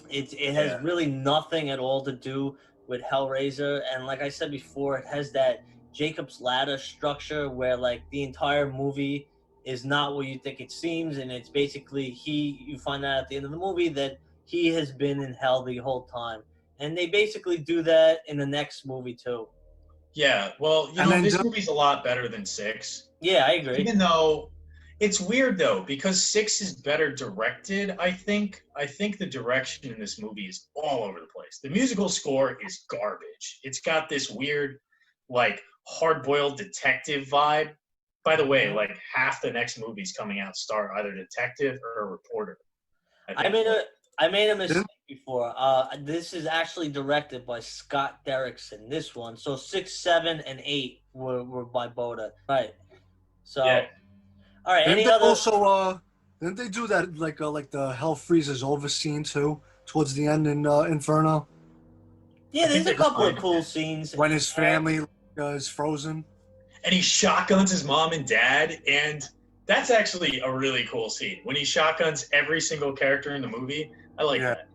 It has really nothing at all to do with Hellraiser, and like I said before, it has that Jacob's Ladder structure where like the entire movie is not what you think it seems, and it's basically you find out at the end of the movie that he has been in hell the whole time, and they basically do that in the next movie too. Yeah, well, you know, this movie's a lot better than 6. Yeah, I agree. Even though it's weird though, because 6 is better directed, I think the direction in this movie is all over the place. The musical score is garbage. It's got this weird, like, hard-boiled detective vibe. By the way, like, half the next movies coming out star either detective or a reporter. I made a mistake before. This is actually directed by Scott Derrickson, this one. So 6, 7, and 8 were by Boda. Right. So, all right. Didn't they do that like the Hell Freezes Over scene too towards the end in Inferno? Yeah, there's a couple of cool scenes. When his family is frozen. And he shotguns his mom and dad, and that's actually a really cool scene. When he shotguns every single character in the movie, I like that.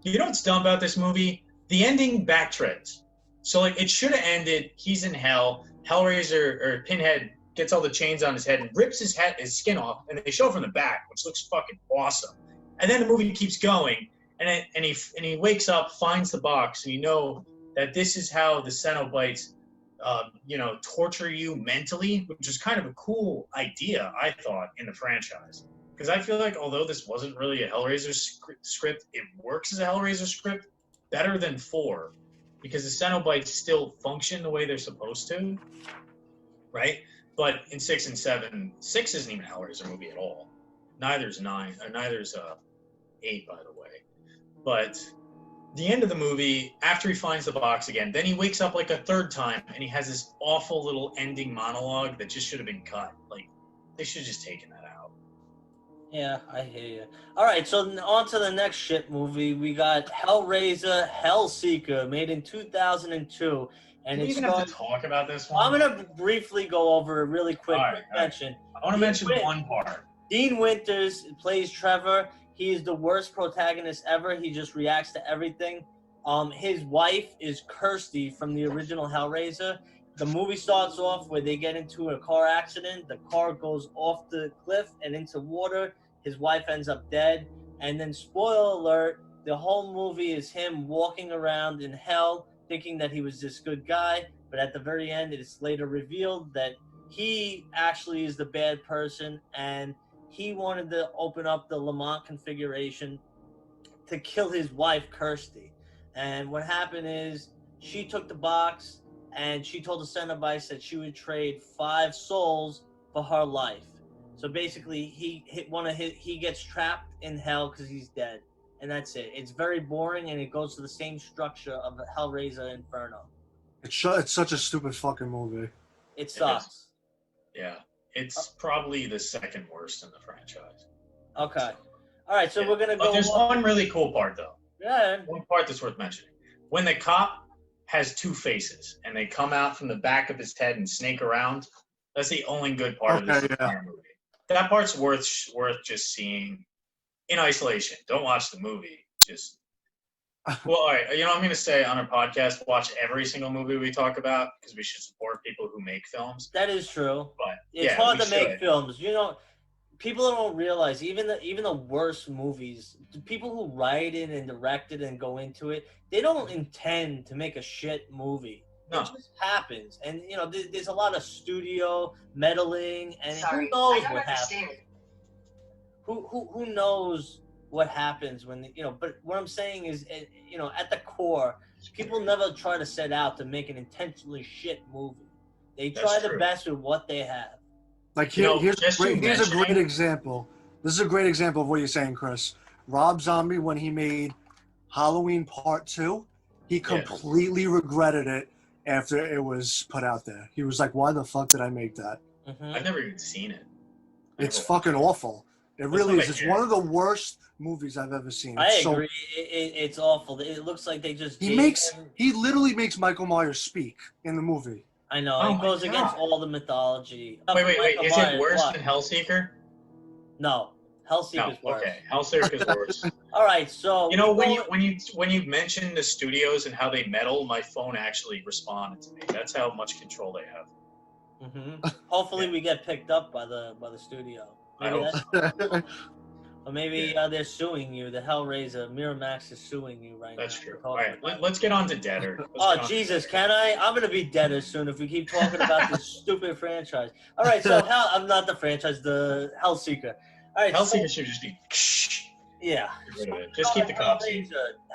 You know what's dumb about this movie? The ending backtreads. So, like, it should have ended, he's in hell, Hellraiser, or Pinhead, gets all the chains on his head and rips his skin off, and they show from the back, which looks fucking awesome. And then the movie keeps going, and he wakes up, finds the box, and you know that this is how the Cenobites, torture you mentally, which is kind of a cool idea, I thought, in the franchise. Because I feel like although this wasn't really a Hellraiser script, it works as a Hellraiser script better than 4, because the Cenobites still function the way they're supposed to, right? But in 6 and 7, 6 isn't even a Hellraiser movie at all. Neither's 9, or neither's 8, by the way. But the end of the movie, after he finds the box again, then he wakes up like a third time, and he has this awful little ending monologue that just should have been cut. Like, they should have just taken that out. Yeah, I hear you. All right, so on to the next shit movie. We got Hellraiser Hellseeker, made in 2002. And do we even have to talk about this one? I'm going to briefly go over a really quick mention. I want to mention one part. Dean Winters plays Trevor. He is the worst protagonist ever. He just reacts to everything. His wife is Kirsty from the original Hellraiser. The movie starts off where they get into a car accident. The car goes off the cliff and into water. His wife ends up dead. And then, spoiler alert, the whole movie is him walking around in hell thinking that he was this good guy. But at the very end, it is later revealed that he actually is the bad person. And he wanted to open up the Lamont configuration to kill his wife, Kirsty. And what happened is she took the box and she told the Cenobites that she would trade 5 souls for her life. So basically, he gets trapped in hell because he's dead. And that's it. It's very boring, and it goes to the same structure of Hellraiser Inferno. It's such a stupid fucking movie. It sucks. Yeah. It's probably the second worst in the franchise. Okay. All right, so we're going to go... But there's one really cool part, though. Yeah. One part that's worth mentioning. When the cop has 2 faces, and they come out from the back of his head and snake around, that's the only good part of this entire movie. That part's worth just seeing in isolation. Don't watch the movie. Just Well, all right. I'm going to say on our podcast, watch every single movie we talk about because we should support people who make films. That is true. But It's yeah, hard we to make should. films. People don't realize even the worst movies, the people who write it and direct it and go into it, they don't intend to make a shit movie. No. It just happens, and there's a lot of studio meddling, and Sorry, who knows I don't what happens. understand. Who knows what happens when But what I'm saying is, at the core, people never try to set out to make an intentionally shit movie. They try That's the true. best with what they have. Like here's just a you great mentioning- example. This is a great example of what you're saying, Chris. Rob Zombie, when he made Halloween Part 2, he completely regretted it after it was put out there. He was like, why the fuck did I make that? Mhm. I've never even seen it. It's fucking awful. It Let's really not is. It's make one of the worst movies I've ever seen. I It's so- agree. It's awful. It looks like they just He gave makes him- he literally makes Michael Myers speak in the movie. I know Oh it my goes against God. all the mythology. Wait. Michael Is Myers, it worse what? than Hellseeker? No, Hellseeker's No. worse. Okay, Hellseeker's worse. All right, so when you mentioned the studios and how they meddle, my phone actually responded to me. That's how much control they have. Hopefully Yeah. we get picked up by the studio. I Maybe hope that's, or maybe they're suing you. The Hellraiser, Miramax is suing you right That's now. true. for All talking right, about it. let's get on to Deader. Let's Oh get on to Jesus, Deader. can I? I'm gonna be deader soon if we keep talking about this stupid franchise. All right, so I'm not the franchise, the Hellseeker. All right, Hellseeker should just be. yeah. Get rid of it. Just keep the cops.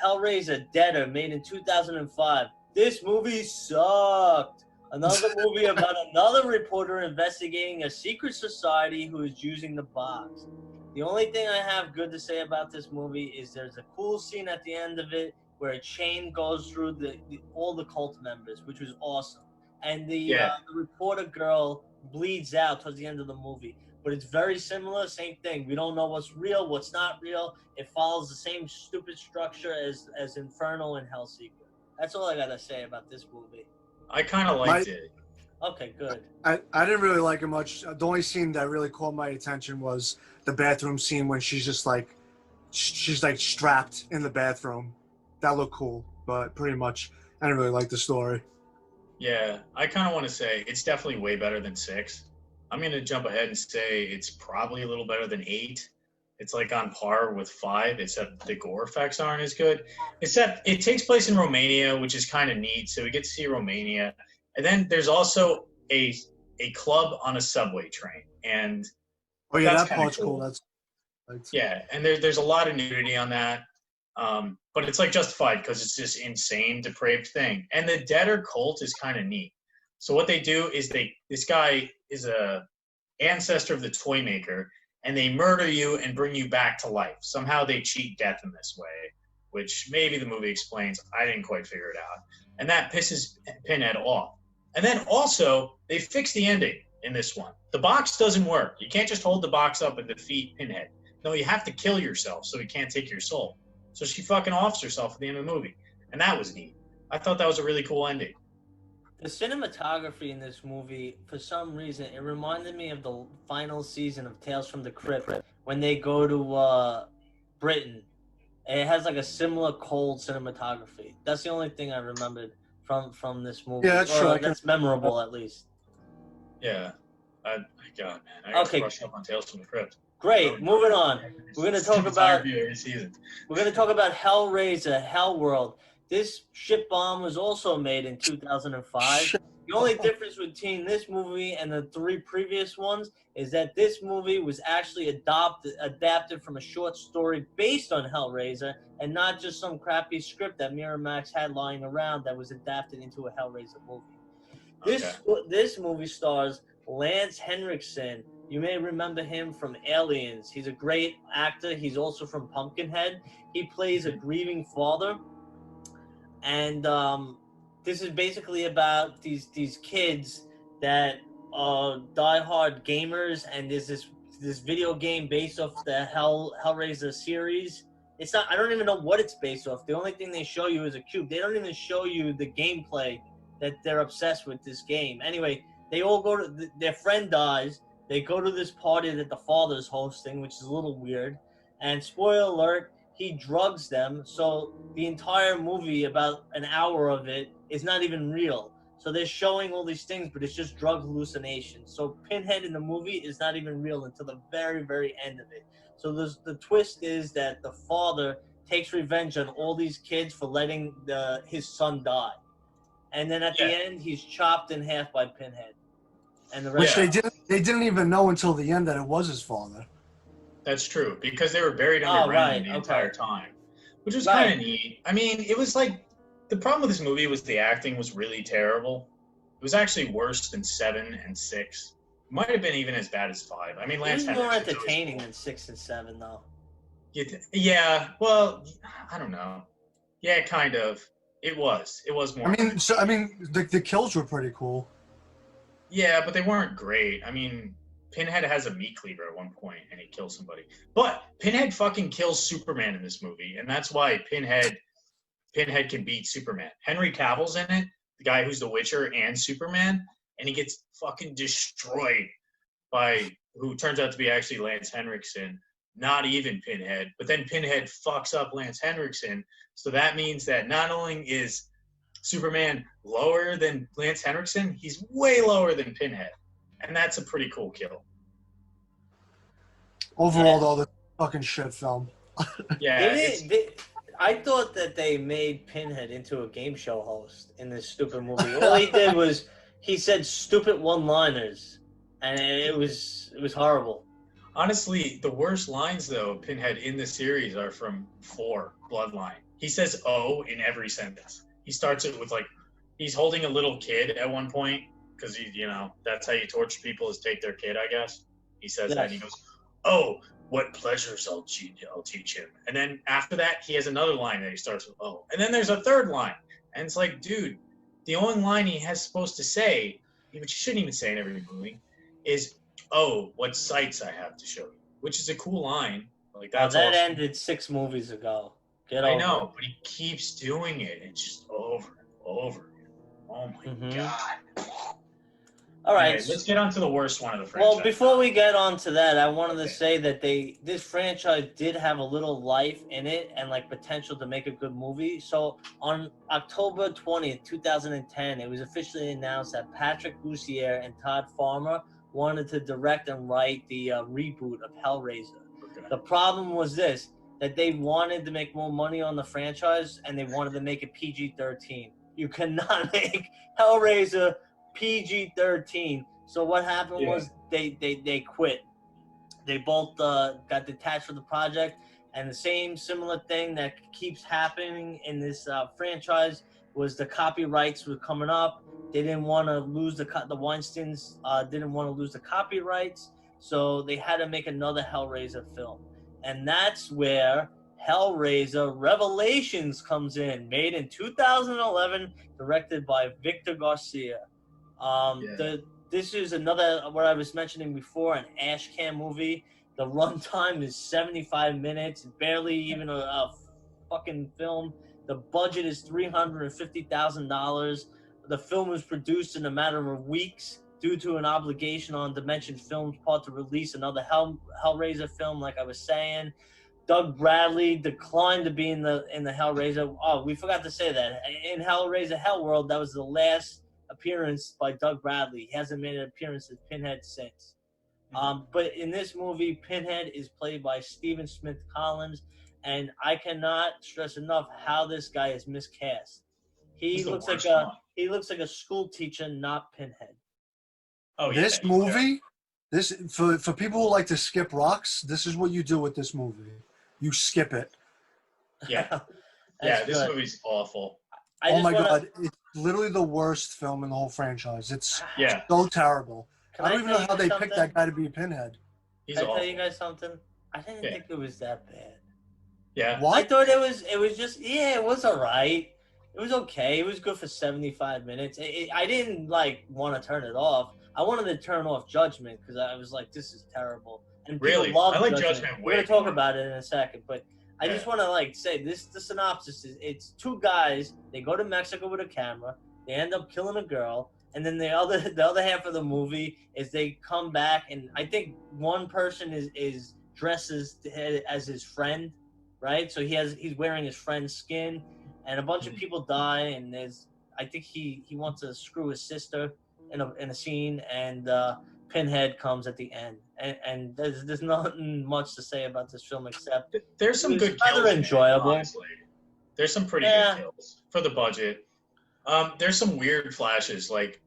Hellraiser, Deader, made in 2005. This movie sucked. Another movie about another reporter investigating a secret society who is using the box. The only thing I have good to say about this movie is there's a cool scene at the end of it where a chain goes through all the cult members, which was awesome. And the reporter girl bleeds out towards the end of the movie. But it's very similar, same thing. We don't know what's real, what's not real. It follows the same stupid structure as Infernal and Hellseeker. That's all I gotta say about this movie. I kind of liked it. Okay, good. I didn't really like it much. The only scene that really caught my attention was the bathroom scene when she's like strapped in the bathroom. That looked cool, but pretty much I didn't really like the story. Yeah, I kind of want to say it's definitely way better than 6. I'm going to jump ahead and say it's probably a little better than 8. It's like on par with 5, except the gore effects aren't as good. Except it takes place in Romania, which is kind of neat, so we get to see Romania. And then there's also a club on a subway train, and Oh yeah, that's that part's kinda cool. cool. That's yeah, and there's a lot of nudity on that, but it's like justified because it's this insane, depraved thing. And the Deader cult is kind of neat. So what they do is this guy is a ancestor of the toy maker, and they murder you and bring you back to life. Somehow they cheat death in this way, which maybe the movie explains. I didn't quite figure it out, and that pisses Pinhead off. And then also they fix the ending in this one. The box doesn't work. You can't just hold the box up and defeat Pinhead. No, you have to kill yourself so he can't take your soul. So she fucking offs herself at the end of the movie, and that was neat. I thought that was a really cool ending. The cinematography in this movie, for some reason, it reminded me of the final season of Tales from the Crypt when they go to Britain. It has like a similar cold cinematography. That's the only thing I remembered from this movie. Yeah, that's true. I can- That's memorable, at least. Yeah. God, man. I got Okay. to brush up on Tales from the Crypt. Great. Moving on. We're gonna talk about Cinematography every season. Hellraiser, Hellworld. This shit bomb was also made in 2005. The only difference between this movie and the 3 previous ones is that this movie was actually adapted from a short story based on Hellraiser, and not just some crappy script that Miramax had lying around that was adapted into a Hellraiser movie. This movie stars Lance Henriksen. You may remember him from Aliens. He's a great actor. He's also from Pumpkinhead. He plays a grieving father. And this is basically about these kids that are diehard gamers, and there's this video game based off the Hellraiser series. It's not. I don't even know what it's based off. The only thing they show you is a cube. They don't even show you the gameplay that they're obsessed with this game. Anyway, they all go to their friend dies. They go to this party that the father's hosting, which is a little weird. And spoiler alert, he drugs them. So the entire movie, about an hour of it, is not even real. So they're showing all these things, but it's just drug hallucinations. So Pinhead in the movie is not even real until the very, very end of it. So the twist is that the father takes revenge on all these kids for letting his son die. And then at the end, he's chopped in half by Pinhead. And the Which rest they didn't even know until the end that it was his father. That's true, because they were buried underground the entire time, which was kind of neat. I mean, it was like, the problem with this movie was the acting was really terrible. It was actually worse than 7 and 6. It might have been even as bad as 5. I mean, Lance It was more Henriksen's entertaining than 6 and 7, though. Yeah, well, I don't know. Yeah, kind of. It was more. The kills were pretty cool. Yeah, but they weren't great. I mean, Pinhead has a meat cleaver at one point, and he kills somebody. But Pinhead fucking kills Superman in this movie, and that's why Pinhead can beat Superman. Henry Cavill's in it, the guy who's the Witcher and Superman, and he gets fucking destroyed by who turns out to be actually Lance Henriksen, not even Pinhead. But then Pinhead fucks up Lance Henriksen, so that means that not only is Superman lower than Lance Henriksen, he's way lower than Pinhead. And that's a pretty cool kill. Overall, though, the fucking shit film. Yeah. I thought that they made Pinhead into a game show host in this stupid movie. All he did was he said stupid one-liners, and it was horrible. Honestly, the worst lines, though, Pinhead in the series are from 4, Bloodline. He says "oh" in every sentence. He starts it with, like, he's holding a little kid at one point, because, that's how you torture people, is take their kid, I guess. He says that, and he goes, "Oh, what pleasures I'll teach him." And then after that, he has another line that he starts with "oh." And then there's a third line. And it's like, dude, the only line he has supposed to say, which he shouldn't even say in every movie, is, "oh, what sights I have to show you," which is a cool line. Like, that's that ended 6 movies ago. I know, but he keeps doing it. It's just over and over. Oh my god. All right, anyway, let's get on to the worst one of the franchise. Well, before we get on to that, I wanted to say that this franchise did have a little life in it and like potential to make a good movie. So on October 20th, 2010, it was officially announced that Patrick Lussier and Todd Farmer wanted to direct and write the reboot of Hellraiser. Okay. The problem was this, that they wanted to make more money on the franchise and they wanted to make it PG-13. You cannot make Hellraiser PG-13. So what happened was they quit. They both got detached from the project, and the similar thing that keeps happening in this franchise was the copyrights were coming up. They didn't want to lose the Weinsteins didn't want to lose the copyrights, so they had to make another Hellraiser film. And that's where Hellraiser Revelations comes in, made in 2011, directed by Victor Garcia. This is another, what I was mentioning before, an ash can movie. The runtime is 75 minutes, barely even a fucking film. The budget is $350,000. The film was produced in a matter of weeks due to an obligation on Dimension Films' part to release another Hellraiser film, like I was saying. Doug Bradley declined to be in the Hellraiser. Oh, we forgot to say that. In Hellraiser Hellworld, that was the last appearance by Doug Bradley. He hasn't made an appearance as Pinhead since. But in this movie, Pinhead is played by Stephen Smith Collins, and I cannot stress enough how this guy is miscast. He looks like a school teacher, not Pinhead. Oh, yeah. This movie, for people who like to skip rocks, this is what you do with this movie. You skip it. Yeah. Yeah, this movie's awful. Oh my god, it's literally the worst film in the whole franchise. It's so terrible. I don't even know how they picked that guy to be Pinhead. Can I tell you guys something? I didn't think it was that bad. Yeah. What? I thought it was just, it was all right. It was okay. It was good for 75 minutes. I didn't want to turn it off. I wanted to turn off Judgment because I was like, this is terrible. And really? I like Judgment. We're going to talk about it in a second, but I just want to say this. The synopsis is: it's 2 guys. They go to Mexico with a camera. They end up killing a girl, and then the other half of the movie is they come back, and I think one person is dresses as his friend, right? So he's wearing his friend's skin, and a bunch of people die, and I think he wants to screw his sister in a scene, and Pinhead comes at the end, and there's nothing much to say about this film except There's it some was good kills rather in it, enjoyable. honestly. There's some pretty Yeah. good kills for the budget. There's some weird flashes, like,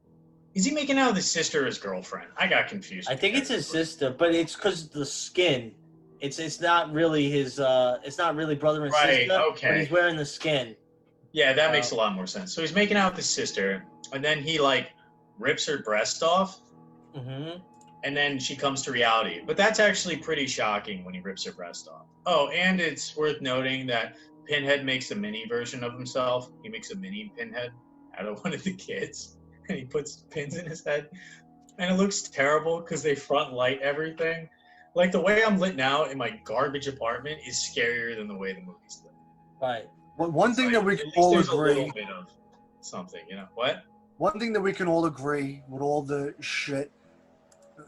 is he making out with his sister or his girlfriend? I got confused. I think it's his sister, but it's because the skin. It's not really his. It's not really brother and Right, sister. okay. But he's wearing the skin. Yeah, that makes a lot more sense. So he's making out with his sister, and then he like rips her breast off, and then she comes to reality. But that's actually pretty shocking when he rips her breast off. Oh, and it's worth noting that Pinhead makes a mini version of himself. He makes a mini Pinhead out of one of the kids, and he puts pins in his head. And it looks terrible because they front light everything. Like, the way I'm lit now in my garbage apartment is scarier than the way the movie's lit. Right. But one thing that we can all there's agree. a little bit of something, you know? What? One thing that we can all agree with all the shit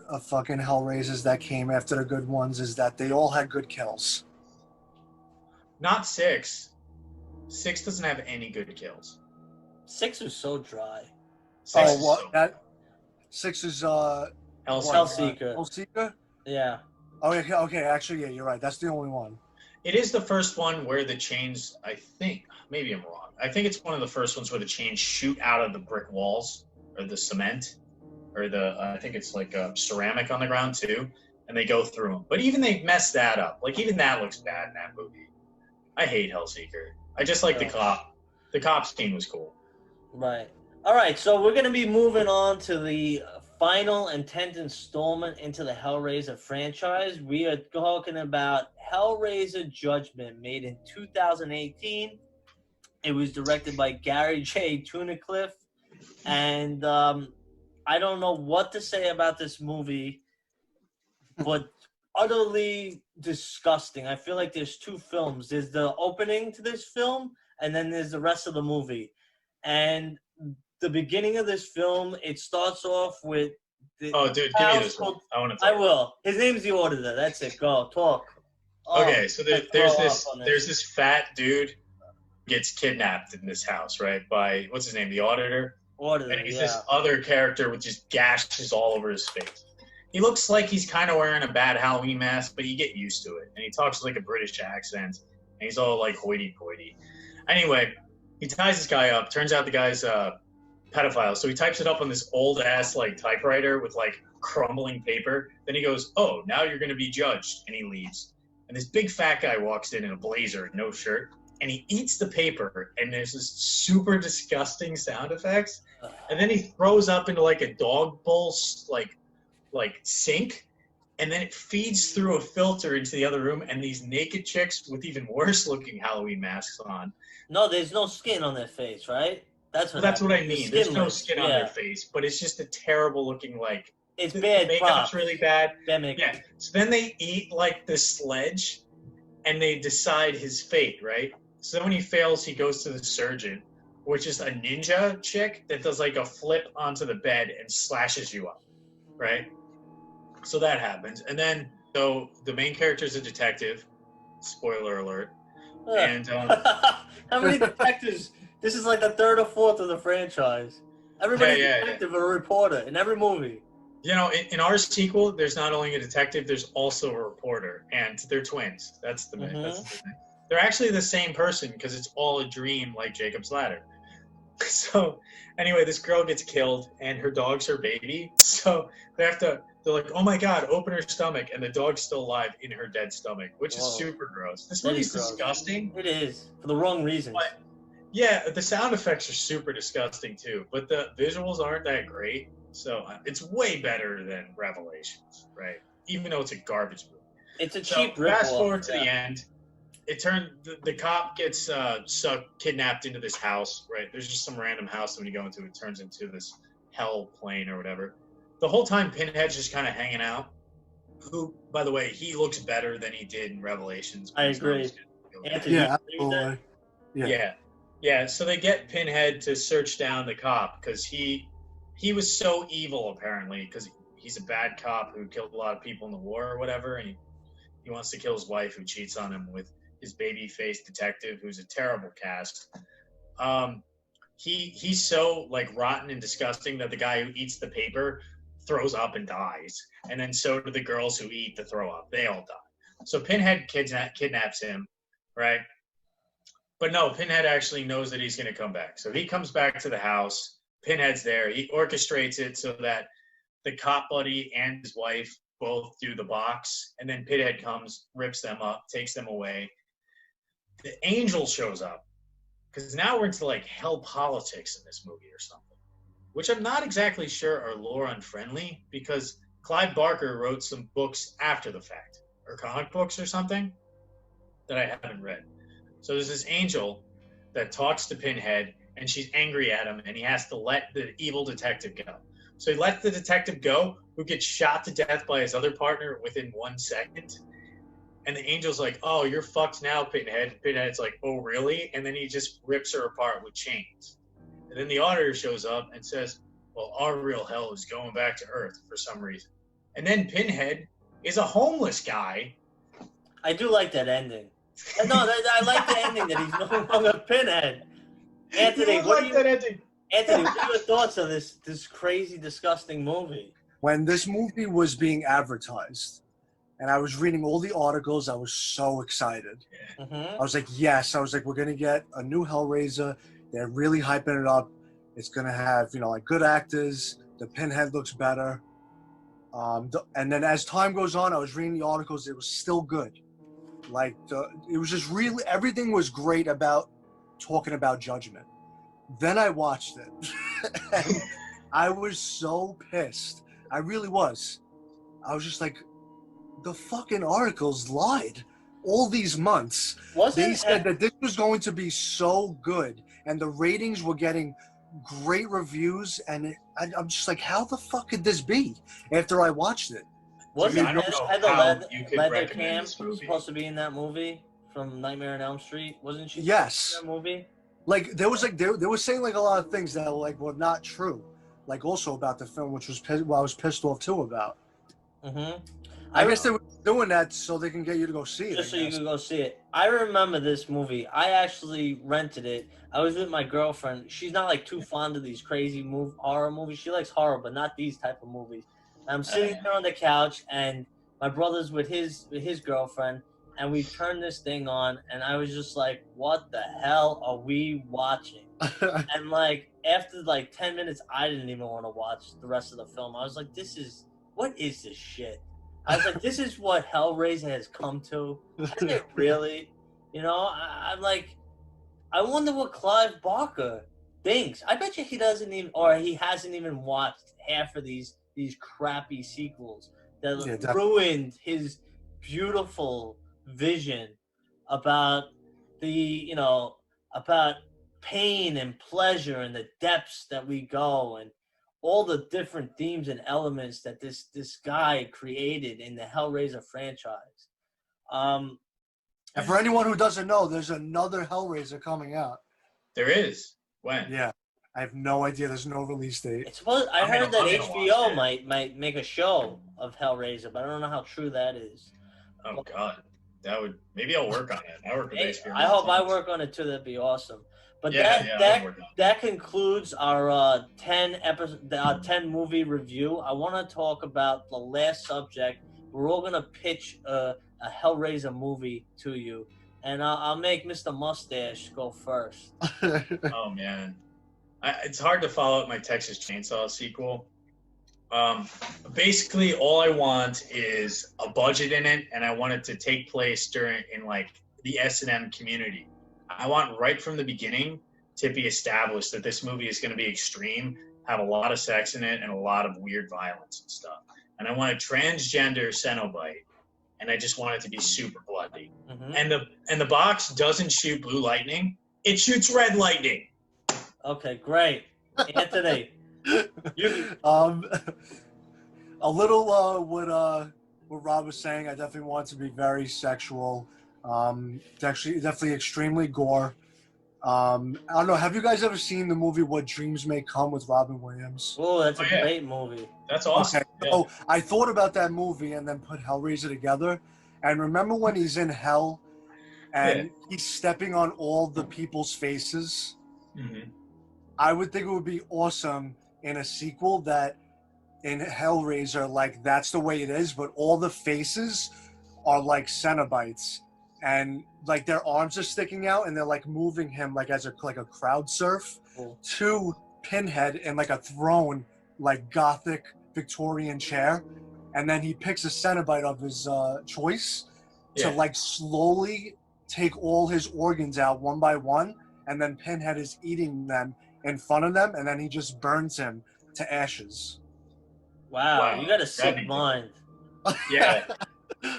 of fucking Hellraisers that came after the good ones is that they all had good kills. Not 6. 6 doesn't have any good kills. 6 was so dry. 6 Oh, is what? so That 6 is Hellseeker. Hellseeker? Yeah. Oh, yeah, okay. Actually, yeah, you're right. That's the only one. It is the first one where the chains, I think, maybe I'm wrong. I think it's one of the first ones where the chains shoot out of the brick walls or the cement or I think it's like ceramic on the ground too, and they go through them. But even they messed that up. Like, even that looks bad in that movie. I hate Hellseeker. I just like the cop. The cop scene was cool. Right. All right, so we're going to be moving on to the final and 10th installment into the Hellraiser franchise. We are talking about Hellraiser Judgment, made in 2018. It was directed by Gary J. Tunnicliffe, and I don't know what to say about this movie, but utterly disgusting. I feel like there's two films. There's the opening to this film, and then there's the rest of the movie. And the beginning of this film, it starts off with oh, dude, give me this one. I want to talk. I will. His name's the auditor. That's it. Go talk. Okay, so there's this fat dude gets kidnapped in this house, right? By what's his name, the auditor. And he's this other character with just gashes all over his face. He looks like he's kind of wearing a bad Halloween mask, but you get used to it. And he talks like a British accent, and he's all like hoity-toity. Anyway, he ties this guy up. Turns out the guy's a pedophile, so he types it up on this old-ass like typewriter with like crumbling paper. Then he goes, "Oh, now you're going to be judged," and he leaves. And this big fat guy walks in a blazer, no shirt, and he eats the paper, and there's this super disgusting sound effects. And then he throws up into like a dog bowl, like sink, and then it feeds through a filter into the other room, and these naked chicks with even worse looking Halloween masks on. No, there's no skin on their face, right? That's what I mean. There's no skin on their face, but it's just a terrible looking like. It's bad. The makeup's really bad. Bad makeup. Yeah. So then they eat like this sledge, and they decide his fate, right? So then when he fails, he goes to the surgeon, which is a ninja chick that does like a flip onto the bed and slashes you up, right? So that happens. And then, so the main character is a detective. Spoiler alert. And how many detectives? This is like the third or fourth of the franchise. Everybody's a detective or a reporter in every movie. You know, in our sequel, there's not only a detective, there's also a reporter, and they're twins. That's the thing. They're actually the same person because it's all a dream, like Jacob's Ladder. So, anyway, this girl gets killed, and her dog's her baby. So they're like, "Oh my God, open her stomach," and the dog's still alive in her dead stomach, which is super gross. This movie's disgusting. It is for the wrong reasons. But, yeah, the sound effects are super disgusting too, but the visuals aren't that great. So it's way better than Revelations, right? Even though it's a garbage movie. It's a cheap rip-off. Fast forward to the end. The cop gets kidnapped into this house, right? There's just some random house that when you go into it turns into this hell plane or whatever. The whole time Pinhead's just kind of hanging out. Who, by the way, he looks better than he did in Revelations. I agree. Yeah, absolutely. Yeah. So they get Pinhead to search down the cop because he was so evil apparently because he's a bad cop who killed a lot of people in the war or whatever, and he wants to kill his wife who cheats on him with his baby-faced detective, who's a terrible cast. He's so like rotten and disgusting that the guy who eats the paper throws up and dies, and then so do the girls who eat the throw up. They all die. So Pinhead kidnaps him, right? But no, Pinhead actually knows that he's going to come back. So he comes back to the house. Pinhead's there. He orchestrates it so that the cop buddy and his wife both do the box, and then Pinhead comes, rips them up, takes them away. The angel shows up, because now we're into like hell politics in this movie or something, which I'm not exactly sure are lore unfriendly, because Clive Barker wrote some books after the fact, or comic books or something, that I haven't read. So there's this angel that talks to Pinhead, and she's angry at him, and he has to let the evil detective go. So he lets the detective go, who gets shot to death by his other partner within 1 second. And the angel's like, "Oh, you're fucked now, Pinhead." And Pinhead's like, "Oh, really?" And then he just rips her apart with chains. And then the auditor shows up and says, "Well, our real hell is going back to Earth for some reason." And then Pinhead is a homeless guy. I do like that ending. No, I like the ending that he's no longer Pinhead. Anthony, what are your thoughts on this crazy, disgusting movie? When this movie was being advertised, and I was reading all the articles, I was so excited. Mm-hmm. I was like, yes. I was like, we're gonna get a new Hellraiser. They're really hyping it up. It's gonna have, like good actors. The Pinhead looks better. And then as time goes on, I was reading the articles. It was still good. Like it was just really, everything was great about talking about Judgment. Then I watched it, and I was so pissed. I really was. I was just like, the fucking articles lied all these months. They said that this was going to be so good, and the ratings were getting great reviews, and I'm just like, how the fuck could this be after I watched it? Wasn't Heather Langenkamp supposed to be in that movie from Nightmare on Elm Street? Wasn't she? Yes. In that movie? Like there was like they were saying like a lot of things that were not true, like also about the film, which was I was pissed off too about. Mm-hmm. I guess they were doing that so they can get you to go see it. Just so you can go see it. I remember this movie. I actually rented it. I was with my girlfriend. She's not like too fond of these crazy horror movies. She likes horror, but not these type of movies. I'm sitting there on the couch, and my brother's with his girlfriend, and we turned this thing on, and I was just like, what the hell are we watching? And like after like 10 minutes, I didn't even want to watch the rest of the film. I was like, what is this shit? I was like, this is what Hellraiser has come to? Is it really? I'm like, I wonder what Clive Barker thinks. I bet you he doesn't even, or he hasn't even watched half of these crappy sequels that ruined his beautiful vision about about pain and pleasure and the depths that we go, and all the different themes and elements that this guy created in the Hellraiser franchise. And for anyone who doesn't know, there's another Hellraiser coming out. There is. When? Yeah. I have no idea. There's no release date. I heard that HBO might make a show of Hellraiser, but I don't know how true that is. Oh God, maybe I'll work on it. I work with HBO. I hope I work on it too. That'd be awesome. But that concludes our 10 movie review. I want to talk about the last subject. We're all gonna pitch a Hellraiser movie to you, and I'll make Mr. Mustache go first. Oh man. It's hard to follow up my Texas Chainsaw sequel. Basically, all I want is a budget in it, and I want it to take place in like the S&M community. I want right from the beginning to be established that this movie is going to be extreme, have a lot of sex in it, and a lot of weird violence and stuff. And I want a transgender Cenobite, and I just want it to be super bloody. Mm-hmm. And the box doesn't shoot blue lightning; it shoots red lightning. Okay, great. Anthony. A little what Rob was saying, I definitely want it to be very sexual. Definitely extremely gore. I don't know, have you guys ever seen the movie What Dreams May Come with Robin Williams? Oh, that's a great movie. That's awesome. Okay, so I thought about that movie and then put Hellraiser together. And remember when he's in hell and he's stepping on all the people's faces. Mm-hmm. I would think it would be awesome in a sequel that in Hellraiser, like that's the way it is, but all the faces are like Cenobites, and like their arms are sticking out, and they're like moving him like as a crowd surf to Pinhead in like a throne, like Gothic Victorian chair, and then he picks a Cenobite of his choice to like slowly take all his organs out one by one, and then Pinhead is eating them in front of them, and then he just burns him to ashes. Wow, you got a sick mind. Yeah.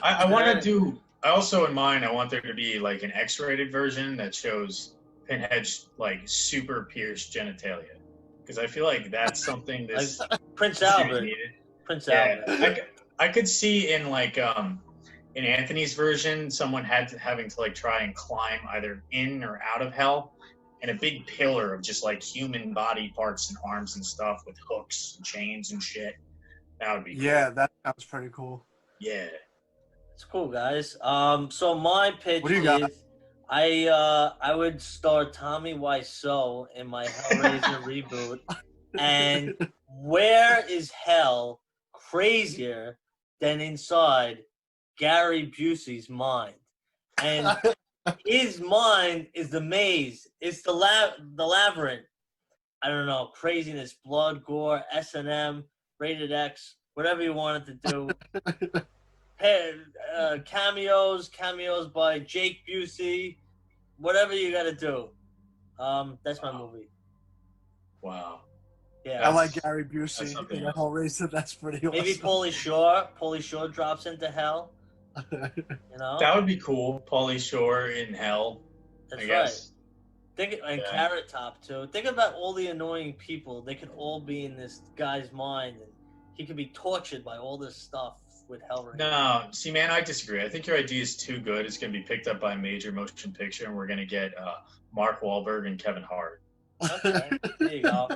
I want to do, I also in mind, I want there to be like an X-rated version that shows Pinhead's like super pierced genitalia. Because I feel like that's something this like Prince Albert. needed. Prince Albert. I could see in like in Anthony's version, someone having to like try and climb either in or out of hell, and a big pillar of just like human body parts and arms and stuff with hooks and chains and shit. That would be cool. Yeah, that sounds pretty cool. Yeah. It's cool, guys. So my pitch What do you got? is I would star Tommy Wiseau in my Hellraiser reboot. And where is hell crazier than inside Gary Busey's mind? And his mind is the maze. It's the labyrinth. I don't know, craziness, blood, gore, S&M, rated X, whatever you want it to do. Cameos by Jake Busey, whatever you got to do. That's my movie. Wow. Yeah. I like Gary Busey in the Hellraiser. That's pretty awesome. Maybe Pauly Shore drops into hell. You know? That would be cool. Pauly Shore in hell. That's I guess. Right. And Carrot Top too. Think about all the annoying people. They could all be in this guy's mind, and he could be tortured by all this stuff with Hellraiser. No, see, man, I disagree. I think your idea is too good. It's going to be picked up by a major motion picture, and we're going to get Mark Wahlberg and Kevin Hart. Okay, there you go.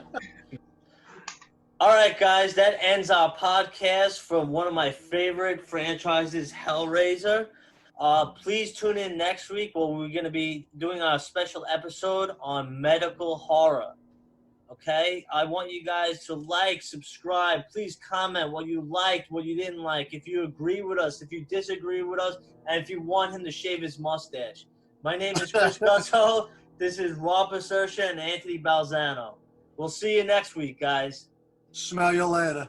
All right, guys, that ends our podcast from one of my favorite franchises, Hellraiser. Please tune in next week where we're going to be doing our special episode on medical horror. Okay? I want you guys to like, subscribe. Please comment what you liked, what you didn't like, if you agree with us, if you disagree with us, and if you want him to shave his mustache. My name is Chris Gusso. This is Rob Pasertia and Anthony Balzano. We'll see you next week, guys. Smell you later.